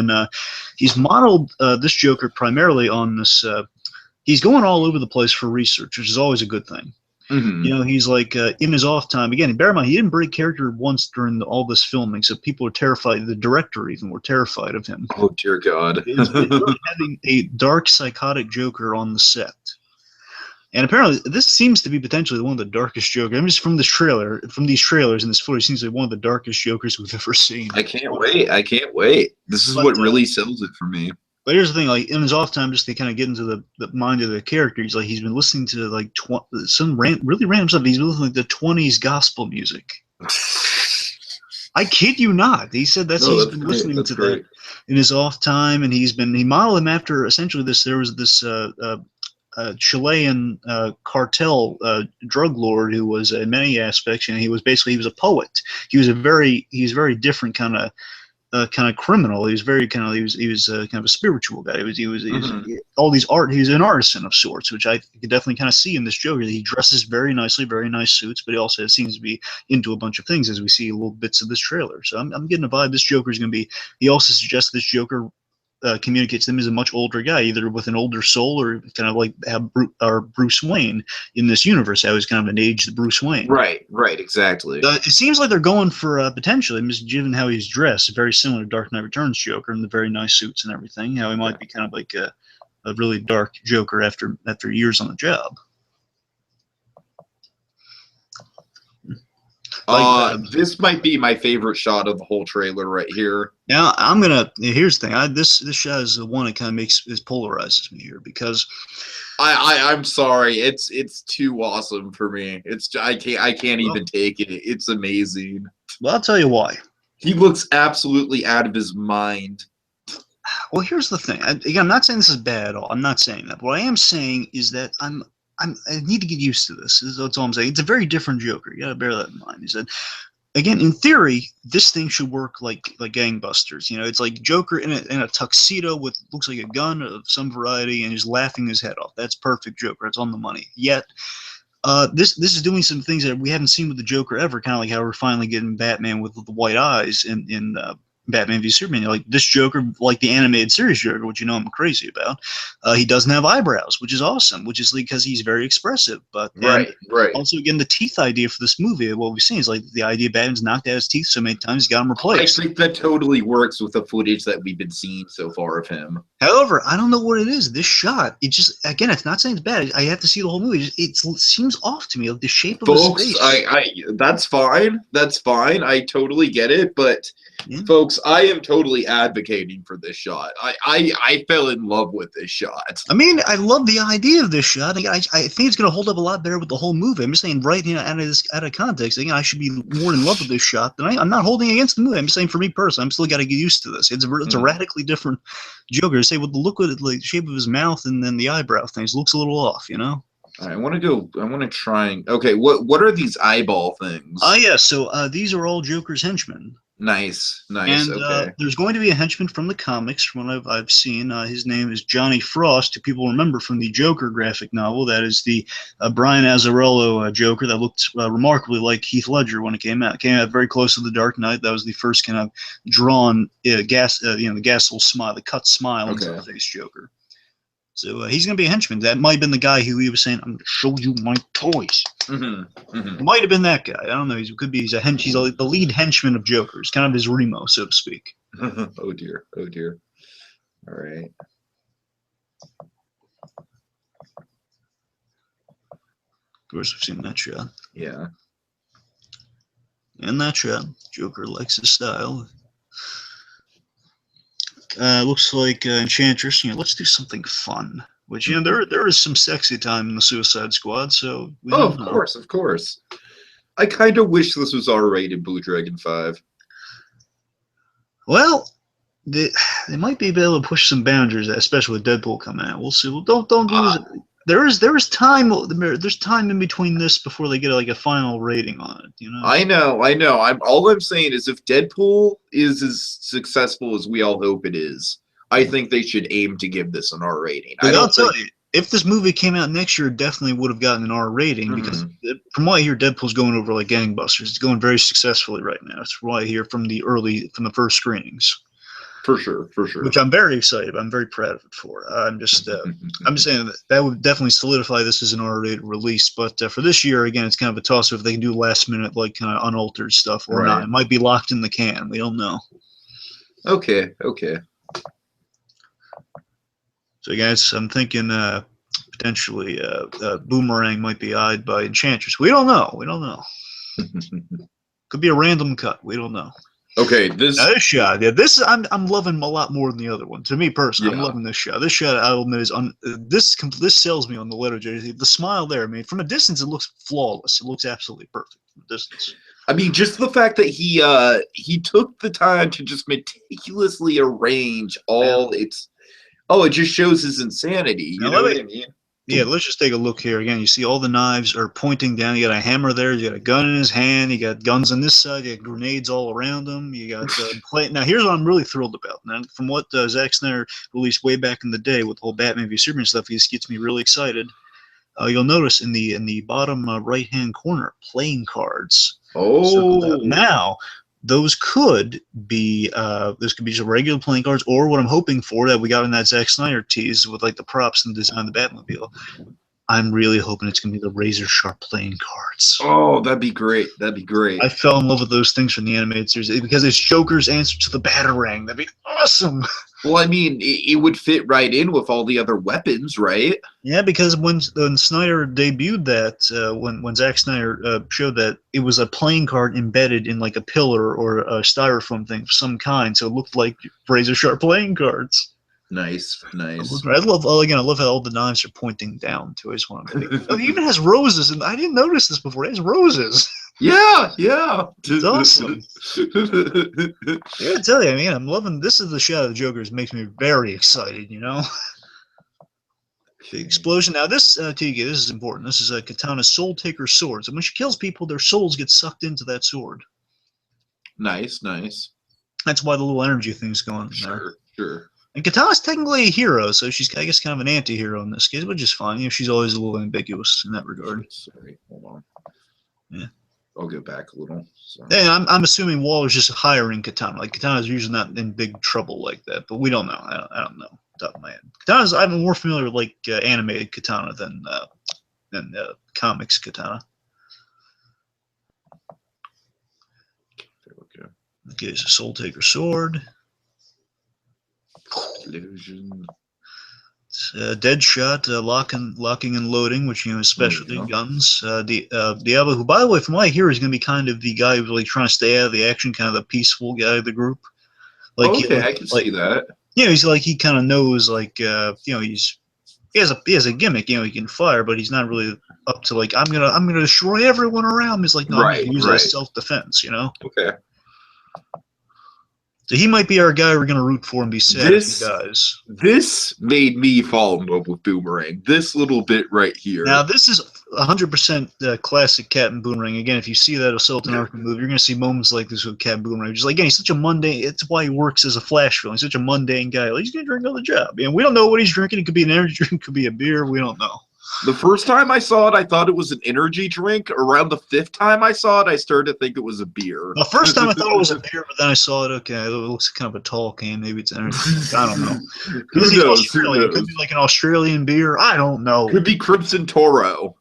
modeled this Joker primarily on this. He's going all over the place for research, which is always a good thing. Mm-hmm. He's like in his off time. Again, bear in mind, he didn't break character once during all this filming, so people were terrified. The director even were terrified of him. Oh dear God! It's really having a dark, psychotic Joker on the set. And apparently, this seems to be potentially one of the darkest Jokers. I mean, just from these trailers and this footage, seems to be one of the darkest Jokers we've ever seen. I can't wait. This is what really sells it for me. But here's the thing: like in his off time, just to kind of get into the mind of the character, he's been listening to like some really random stuff. He's been listening to the 20s gospel music. I kid you not. He said he's been listening to that in his off time, and he modeled him after essentially this. There was this. Chilean cartel drug lord who was in many aspects, and he was a poet. He was very different kind of criminal. He was kind of a spiritual guy. He was all these art. He's an artisan of sorts, which I could definitely kind of see in this Joker. He dresses very nicely, very nice suits, but he also seems to be into a bunch of things as we see little bits of this trailer. So I'm getting a vibe this Joker is going to be. He also suggests this Joker communicates to them as a much older guy, either with an older soul or kind of like how Bruce Wayne in this universe, how he's kind of an aged Bruce Wayne. Right, exactly. It seems like they're going for potentially, given how he's dressed, very similar to Dark Knight Returns Joker and the very nice suits and everything, how he might be kind of like a really dark Joker after years on the job. This might be my favorite shot of the whole trailer right here. Now here's the thing. This shot is the one that kind of polarizes me here because I'm sorry. It's too awesome for me. I can't even take it. It's amazing. Well, I'll tell you why. He looks absolutely out of his mind. Well, here's the thing. I'm not saying this is bad at all. I'm not saying that. But what I am saying is that I need to get used to this. That's all I'm saying. It's a very different Joker. You got to bear that in mind. He said, again, in theory, this thing should work like gangbusters. It's like Joker in a tuxedo with looks like a gun of some variety, and he's laughing his head off. That's perfect Joker. It's on the money. Yet, This is doing some things that we haven't seen with the Joker ever, kind of like how we're finally getting Batman with the white eyes in Batman v Superman. Like this Joker, like the animated series Joker, which I'm crazy about. He doesn't have eyebrows, which is awesome, which is because he's very expressive. But then right. also again, the teeth idea for this movie, what we've seen is like the idea Batman's knocked out his teeth so many times he's got them replaced. I think that totally works with the footage that we've been seeing so far of him. However, I don't know what it is. This shot, it just, again, it's not saying it's bad. I have to see the whole movie. It seems off to me, like the shape of Folks, his face. that's fine. That's fine. I totally get it. But, folks, I am totally advocating for this shot. I fell in love with this shot. I mean, I love the idea of this shot. I think it's going to hold up a lot better with the whole movie. I'm just saying, right out of context, I should be more in love with this shot than I'm not holding against the movie. I'm just saying, for me personally, I'm still got to get used to this. It's a radically different Joker. Say with the look of it, like the shape of his mouth and then the eyebrow things looks a little off, All right, I want to try and okay, what are these eyeball things? Oh yeah, so these are all Joker's henchmen. Nice. And okay. There's going to be a henchman from the comics, from what I've seen. His name is Johnny Frost, who people remember from the Joker graphic novel. That is the Brian Azzarello Joker that looked remarkably like Heath Ledger when it came out. It came out very close to The Dark Knight. That was the first kind of drawn the gas little smile, the cut smile into the face Joker. So he's going to be a henchman. That might have been the guy who he was saying, "I'm going to show you my toys." Might have been that guy. I don't know. He's the lead henchman of Joker. He's kind of his Remo, so to speak. Oh dear. All right. Of course, we've seen that shot. Yeah. And that shot, Joker likes his style. Looks like Enchantress. Let's do something fun. Which there is some sexy time in the Suicide Squad. So of course. I kind of wish this was R-rated BlueDragonFive. Well, they might be able to push some boundaries, especially with Deadpool coming out. We'll see. Well, don't lose it. There is time. There's time in between this before they get like a final rating on it. I know. All I'm saying is if Deadpool is as successful as we all hope it is, I think they should aim to give this an R rating. I'll tell you, if this movie came out next year, it definitely would have gotten an R rating because from what I hear, Deadpool's going over like gangbusters. It's going very successfully right now. That's what I hear from the first screenings. For sure. Which I'm very excited about. I'm very proud of it for. I'm just saying that would definitely solidify this as an R-rated release. But for this year, again, it's kind of a toss-up if they can do last minute, like kind of unaltered stuff or not. It might be locked in the can. We don't know. Okay. So, guys, I'm thinking potentially Boomerang might be eyed by Enchantress. We don't know. Could be a random cut. We don't know. Okay, this shot, I'm loving a lot more than the other one. To me personally, I'm loving this shot. This shot, I'll admit, is this sells me on the letter J. The smile there, I mean, from a distance, it looks flawless. It looks absolutely perfect from a distance. I mean, just the fact that he took the time to just meticulously arrange all its. Oh, it just shows his insanity. You know what I mean? Yeah, let's just take a look here. Again, you see all the knives are pointing down. You got a hammer there. You got a gun in his hand. You got guns on this side. You got grenades all around him. You got Now, here's what I'm really thrilled about. Now, from what Zack Snyder released way back in the day with the whole Batman v Superman stuff, this gets me really excited. You'll notice in the bottom right-hand corner, playing cards. Oh. Now, those could be just regular playing cards, or what I'm hoping for that we got in that Zack Snyder tease with like the props and the design of the Batmobile. I'm really hoping it's going to be the razor sharp playing cards. Oh, that'd be great. I fell in love with those things from the animated series because it's Joker's answer to the Batarang. That'd be awesome. Well, I mean, it would fit right in with all the other weapons, right? Yeah, because when Snyder debuted that, when Zack Snyder showed that, it was a playing card embedded in like a pillar or a styrofoam thing of some kind, so it looked like razor sharp playing cards. Nice. I love how all the knives are pointing down to his one. It even has roses, and I didn't notice this before. It has roses. Yeah. It's awesome. I gotta tell you, I mean, I'm loving. This is the shot of the Joker that makes me very excited. The explosion. Now, this Tiki, this is important. This is a Katana's Soul Taker swords, and when she kills people, their souls get sucked into that sword. Nice. That's why the little energy thing's going there. Sure. And Katana's technically a hero, so she's, I guess, kind of an anti-hero in this case, which is fine. You know, she's always a little ambiguous in that regard. Sorry, hold on. Yeah. I'll go back a little. So. Yeah, I'm assuming Waller's just hiring Katana. Like, Katana's usually not in big trouble like that, but we don't know. I don't know. Top of my head. Katana's, I'm more familiar with, like, animated Katana than comics Katana. There we go. Okay, it's a Soul Taker sword. Illusion. Deadshot, locking and loading, which, you know, is specialty guns. Diablo, who, by the way, from what I hear, is going to be kind of the guy who's like trying to stay out of the action, kind of the peaceful guy of the group. Like, okay, I can see that. You know, he's like, he kind of knows, like, you know, he has a gimmick. You know, he can fire, but he's not really up to like, I'm gonna destroy everyone around him. He's like, no, I'm gonna use it as self-defense. You know. Okay. So he might be our guy we're going to root for and be sad if he dies. This made me fall in love with Boomerang. This little bit right here. Now, this is 100% classic Captain Boomerang. Again, if you see that Assault on Arkham movie, you're going to see moments like this with Captain Boomerang. Just like, again, he's such a mundane. It's why he works as a Flash villain. He's such a mundane guy. Like, he's going to drink another job. And we don't know what he's drinking. It could be an energy drink. It could be a beer. We don't know. The first time I saw it, I thought it was an energy drink. Around the 5th time I saw it, I started to think it was a beer. The first time I thought it was a beer, but then I saw it. Okay, it looks kind of a tall can. Maybe it's an energy drink. I don't know. Who knows? It could be like an Australian beer. I don't know. Could be Crimson Toro.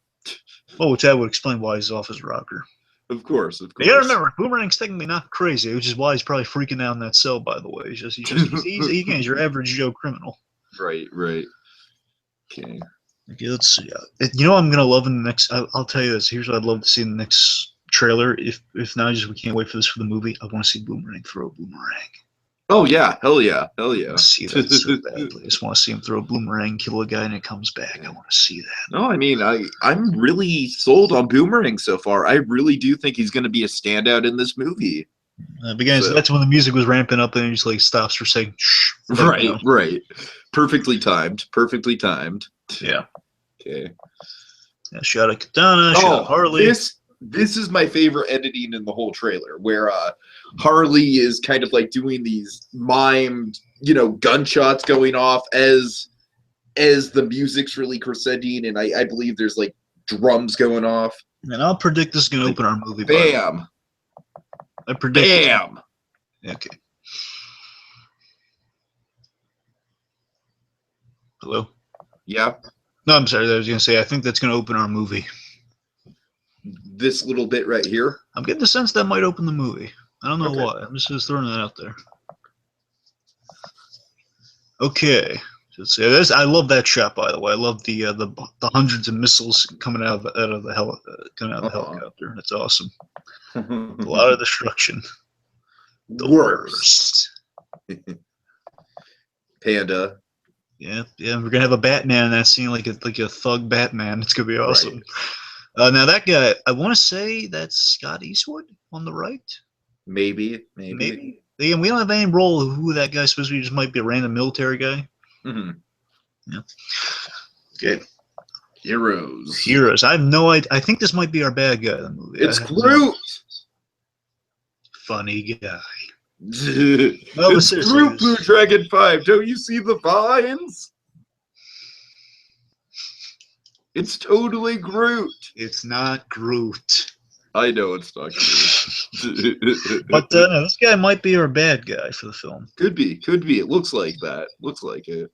Oh, which that would explain why he's off his rocker. Of course. You gotta remember, Boomerang's technically not crazy, which is why he's probably freaking out in that cell. By the way, he's he's your average Joe criminal. Right. Okay. Okay, let's see. You know what I'm gonna love in the next. I'll tell you this. Here's what I'd love to see in the next trailer. If not, just we can't wait for this for the movie. I want to see Boomerang throw a boomerang. Oh yeah, hell yeah. I want to see that so badly. I just want to see him throw a boomerang, kill a guy, and it comes back. I want to see that. No, I mean, I'm really sold on Boomerang so far. I really do think he's going to be a standout in this movie. Because that's when the music was ramping up, and he just like stops for saying, "Shh." Right. Perfectly timed. Yeah. Okay. Yeah, shot at Katana, shot at Harley. This is my favorite editing in the whole trailer, where Harley is kind of like doing these mimed, you know, gunshots going off as the music's really crescenting, and I believe there's like drums going off. And I'll predict this is going to open our movie. Bam! I predict. Bam! Okay. Hello? Yeah? No, I'm sorry. I was going to say, I think that's going to open our movie. This little bit right here? I'm getting the sense that might open the movie. I don't know why. I'm just throwing that out there. Okay. Let's see. I love that shot, by the way. I love the hundreds of missiles coming out of the helicopter. That's awesome. A lot of destruction. The worst. Panda. Yeah. We're gonna have a Batman in that scene, like a thug Batman. It's gonna be awesome. Right. Now that guy, I want to say that's Scott Eastwood on the right. Maybe. Again, we don't have any role of who that guy's supposed to be. Just might be a random military guy. Mm-hmm. Yeah. Okay. Heroes. I have no idea. I think this might be our bad guy in the movie. It's Groot. Funny guy. It's Groot, BlueDragonFive. Don't you see the vines? It's totally Groot. It's not Groot. I know it's not Groot. But no, this guy might be our bad guy for the film. Could be. It looks like that. Looks like it.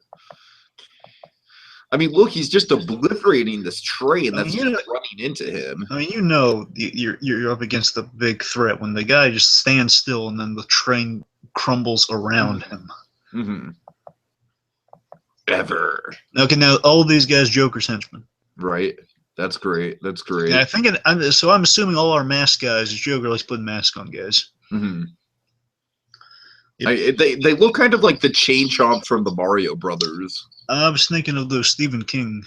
I mean, look, he's just obliterating this train that's just running into him. I mean, you know, you're up against the big threat when the guy just stands still and then the train crumbles around him. Mm-hmm. Ever. Okay, now all of these guys, Joker's henchmen. Right. That's great. And I think, so I'm assuming all our mask guys, Joker likes putting masks on guys. Mm-hmm. They look kind of like the Chain Chomp from the Mario Brothers. I was thinking of those Stephen King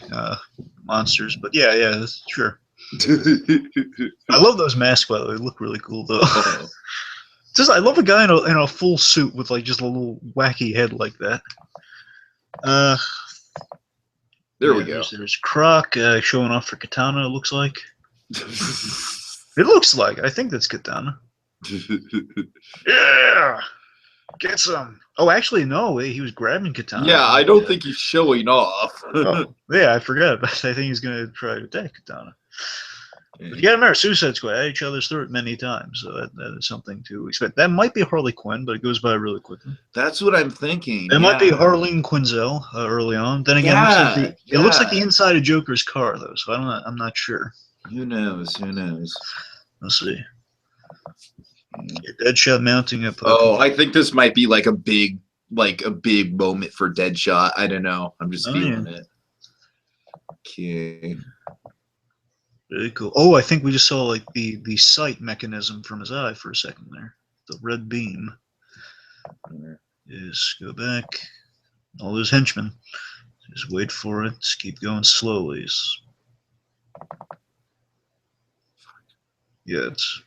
monsters, but yeah, sure. I love those masks, by the way. They look really cool, though. I love a guy in a full suit with like just a little wacky head like that. There we go. There's Croc showing off for Katana, it looks like. It looks like. I think that's Katana. Yeah! Get some. Oh, actually, no. He was grabbing Katana. Yeah, I don't think he's showing off. Oh, yeah, I forgot about that. I think he's going to try to attack Katana. But you got to remember, Suicide Squad at each other's throat many times, so that is something to expect. That might be Harley Quinn, but it goes by really quickly. That's what I'm thinking. It might be Harleen Quinzel early on. Then again, it looks like the inside of Joker's car, though, so I'm not sure. Who knows? Who knows? Let's see. Deadshot mounting up. Oh, I think this might be like a big moment for Deadshot. I don't know. I'm just feeling it. Okay. Very cool. Oh, I think we just saw like the sight mechanism from his eye for a second there. The red beam. Just go back. All those henchmen. Just wait for it. Just keep going slowly. Yeah, it's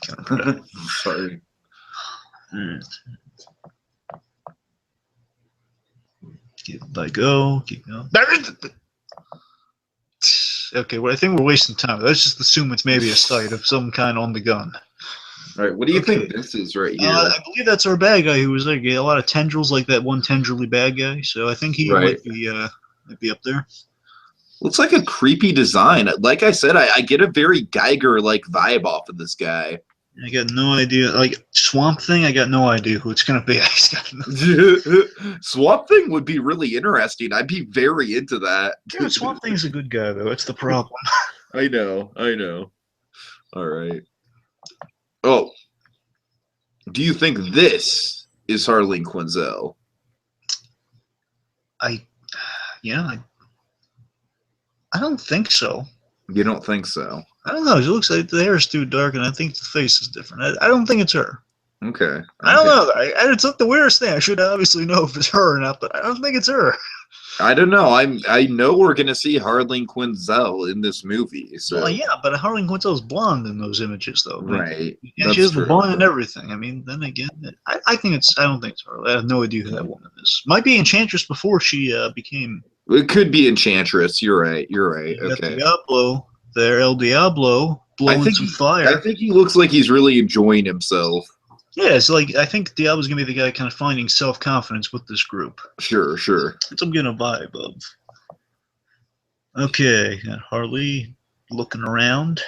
kind of sorry. Alright. Keep by go. Keep going. Okay, well, I think we're wasting time. Let's just assume it's maybe a sight of some kind on the gun. All right, what do you think this is right here? I believe that's our bad guy who was like a lot of tendrils, like that one tendrily bad guy. So I think he might be up there. Looks like a creepy design. Like I said, I get a very Geiger-like vibe off of this guy. I got no idea. Like Swamp Thing, I got no idea who it's gonna be. Swamp Thing would be really interesting. I'd be very into that. Yeah, Swamp Thing's a good guy though. That's the problem. I know. All right. Oh, do you think this is Harleen Quinzel? I don't think so. You don't think so? I don't know. It looks like the hair is too dark, and I think the face is different. I don't think it's her. Okay. I don't know. It's like the weirdest thing. I should obviously know if it's her or not, but I don't think it's her. I don't know. I know we're gonna see Harleen Quinzel in this movie. So. Well, yeah, but Harleen Quinzel's blonde in those images, though. Right. And she has the blonde and everything. I mean, then again, I think it's. I don't think it's her. I have no idea who that woman is. Might be Enchantress before she became. It could be Enchantress. You're right. Okay. Diablo. There, El Diablo blowing some fire. I think he looks like he's really enjoying himself. Yeah, it's like I think Diablo's gonna be the guy kind of finding self-confidence with this group. Sure. That's what I'm getting a vibe of. Okay, got Harley looking around.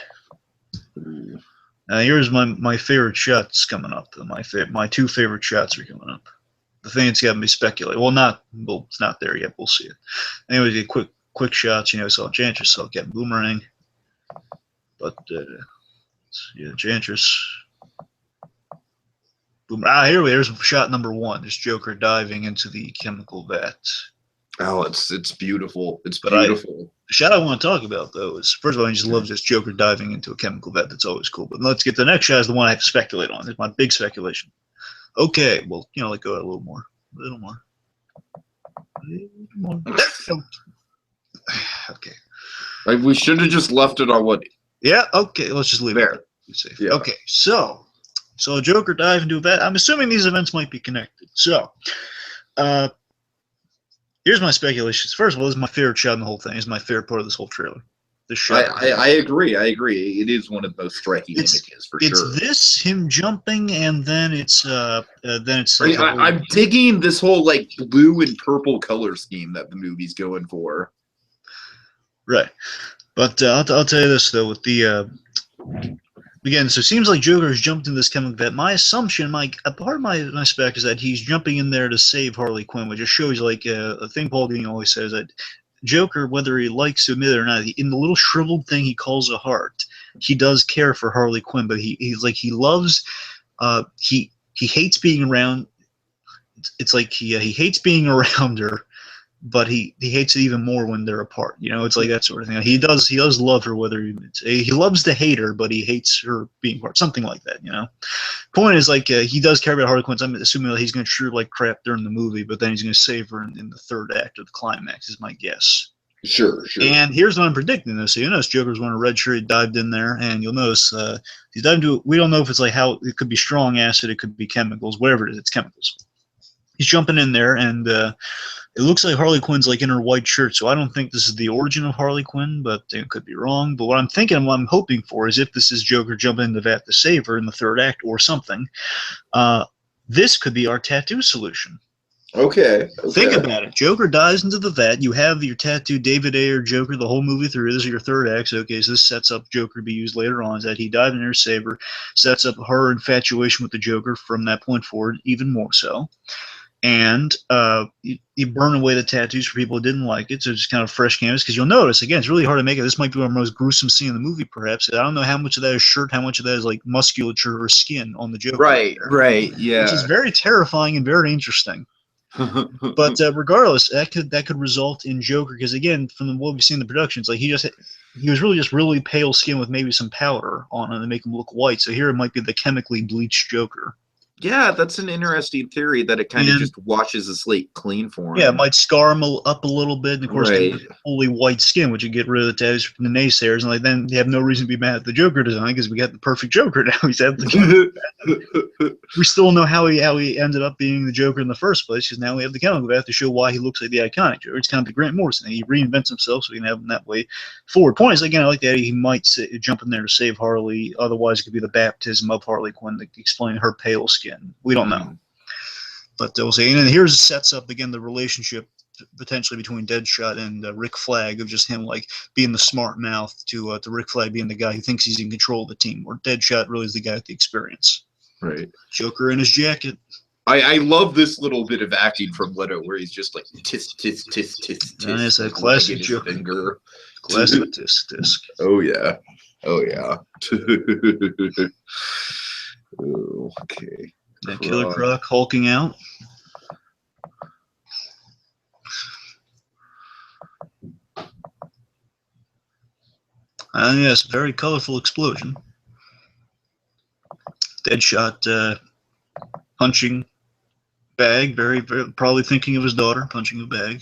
Here's my favorite shots coming up. My two favorite shots are coming up. The thing that's got me speculate. Well, it's not there yet. We'll see it. Anyways, quick shots. Saw Enchantress, saw Captain Boomerang. But yeah, Enchantress. Boom. There's shot number one. There's Joker diving into the chemical vat. Oh, it's beautiful. It's beautiful. The shot I want to talk about, though, is first of all, I just love this Joker diving into a chemical vat. That's always cool. But let's get the next shot is the one I have to speculate on. It's my big speculation. Okay, well, let go a little more. A little more. Okay. We should have just left it on what. Yeah, okay, let's just leave it there. Yeah. Okay, so Joker dive into a vat. I'm assuming these events might be connected. So, here's my speculations. First of all, this is my favorite shot in the whole thing. It's my favorite part of this whole trailer. This shot. I agree. It is one of the most striking images for sure. It's this, him jumping, and then it's like I'm digging this whole like blue and purple color scheme that the movie's going for. Right. But I'll tell you this, though, with the again, so it seems like Joker has jumped in this chemical vat. My assumption, a part of my spec is that he's jumping in there to save Harley Quinn, which just shows like a thing Paul Dini always says, that Joker, whether he likes to admit it or not, in the little shriveled thing he calls a heart, he does care for Harley Quinn, but he loves, he hates being around. It's like he hates being around her, but he hates it even more when they're apart. It's like that sort of thing. He does love her, whether he loves to hate her, but he hates her being apart. Something like that. Point is, like, he does care about Harley Quinn. So I'm assuming that he's going to treat her like crap during the movie, but then he's going to save her in the third act of the climax. Is my guess. Sure. And here's what I'm predicting. This, so notice Joker's wearing a red shirt. He dived in there, and you'll notice he's dived into. We don't know if it's like how it could be strong acid, it could be chemicals, whatever it is. It's chemicals. He's jumping in there, and it looks like Harley Quinn's like in her white shirt, so I don't think this is the origin of Harley Quinn, but it could be wrong. But what I'm thinking and what I'm hoping for is if this is Joker jumping in the vat to save her in the third act or something, This could be our tattoo solution. Okay. Think about it. Joker dies into the vat. You have your tattoo David Ayer Joker the whole movie through. This is your third act. So, okay, so this sets up Joker to be used later on. Is that he died in her saber, sets up her infatuation with the Joker from that point forward, even more so. And you burn away the tattoos for people who didn't like it, so it's kind of fresh canvas. Because you'll notice, again, it's really hard to make it. This might be our most gruesome scene in the movie, perhaps. I don't know how much of that is shirt, how much of that is like musculature or skin on the Joker. Right, yeah. Which is very terrifying and very interesting. But regardless, that could result in Joker, because again, from what we've seen in the productions, like he was really just really pale skin with maybe some powder on it to make him look white. So here it might be the chemically bleached Joker. Yeah, that's an interesting theory that it kind of just washes the slate clean for him. Yeah, it might scar him up a little bit, and of course, fully white skin, which would get rid of the tattoos from the naysayers, and like then they have no reason to be mad at the Joker design because we got the perfect Joker now. He's we still know how he ended up being the Joker in the first place, because now we have the chemical bath to show why he looks like the iconic Joker. It's kind of the Grant Morrison. He reinvents himself so we can have him that way forward. Point is, again, I like that he might jump in there to save Harley. Otherwise, it could be the baptism of Harley Quinn to explain her pale skin. We don't know. But we'll see. And then here's sets up again the relationship potentially between Deadshot and Rick Flag, of just him like being the smart mouth to Rick Flag being the guy who thinks he's in control of the team, where Deadshot really is the guy with the experience. Right. Joker in his jacket. I love this little bit of acting from Leto where he's just like tisk tisk tisk tisk tisk. That's a classic Joker. Finger. Classic tisk tisk. Oh yeah. Okay. That Killer Croc hulking out. Yes, very colorful explosion. Deadshot punching bag, very, very probably thinking of his daughter, punching a bag.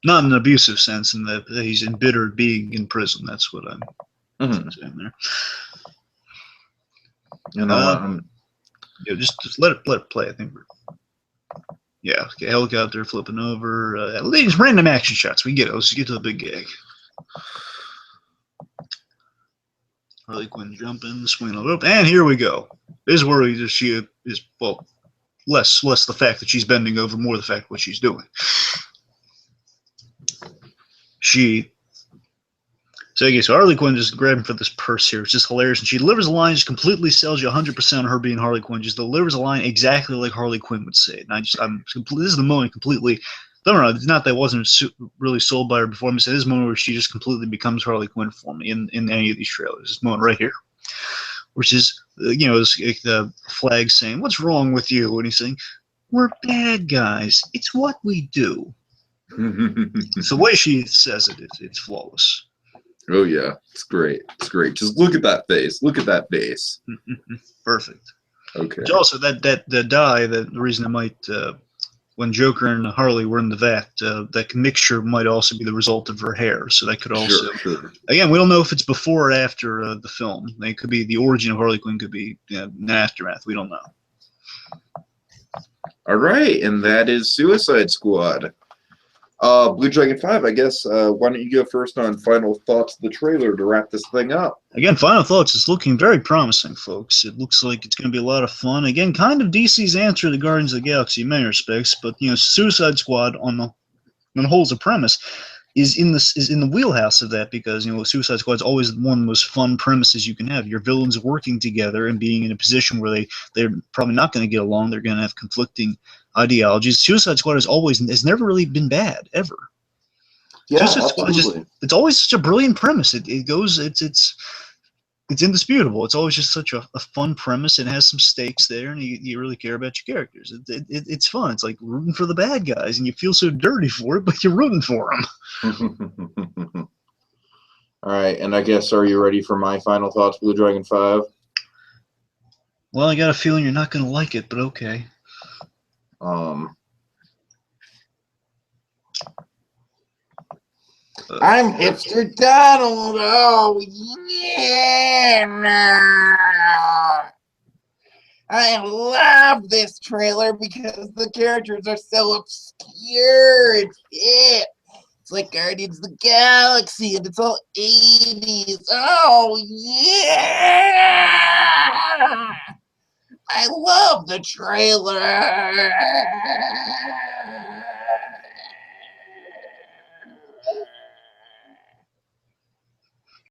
Not in an abusive sense, in that he's embittered being in prison. That's what I'm saying there. You know, just let it play. I think okay, helicopter flipping over. These random action shots. We get it. Let's just get to the big gag. Harley Quinn jumping, swinging the rope, and here we go. This is where she is, well, less the fact that she's bending over, more the fact what she's doing. So Harley Quinn just grabbing for this purse here. It's just hilarious. And she delivers a line, just completely sells you 100% on her being Harley Quinn. Just delivers a line exactly like Harley Quinn would say it. And this is the moment completely. I don't know. It's not that I wasn't really sold by her before. I'm saying this moment where she just completely becomes Harley Quinn for me in any of these trailers. This moment right here, which is the Flag saying, "What's wrong with you?" And he's saying, "We're bad guys. It's what we do." It's the way she says it. It's flawless. Oh yeah, it's great. It's great. Just look at that face. Look at that face. Perfect. Okay. But also that dye. The reason it might. When Joker and Harley were in the vat, that mixture might also be the result of her hair. So that could also, again, we don't know if it's before or after the film. It could be the origin of Harley Quinn, could be an aftermath. We don't know. All right, and that is Suicide Squad. BlueDragonFive, I guess, why don't you go first on final thoughts of the trailer to wrap this thing up? Again, final thoughts. It's looking very promising, folks. It looks like it's going to be a lot of fun. Again, kind of DC's answer to Guardians of the Galaxy in many respects, but Suicide Squad on the whole as a premise is in the wheelhouse of that, because Suicide Squad is always one of the most fun premises you can have. Your villains working together and being in a position where they're probably not going to get along. They're going to have conflicting ideologies. Suicide Squad has never really been bad ever. Yeah, Suicide Squad it's always such a brilliant premise. It's indisputable. It's always just such a fun premise. It has some stakes there, and you really care about your characters. It's fun. It's like rooting for the bad guys, and you feel so dirty for it, but you're rooting for them. All right, and I guess, are you ready for my final thoughts, BlueDragonFive? Well, I got a feeling you're not going to like it, but okay. I'm Hipster Donald. Oh, yeah. I love this trailer because the characters are so obscure. It's like Guardians of the Galaxy, and it's all 80s. Oh, yeah. I love the trailer.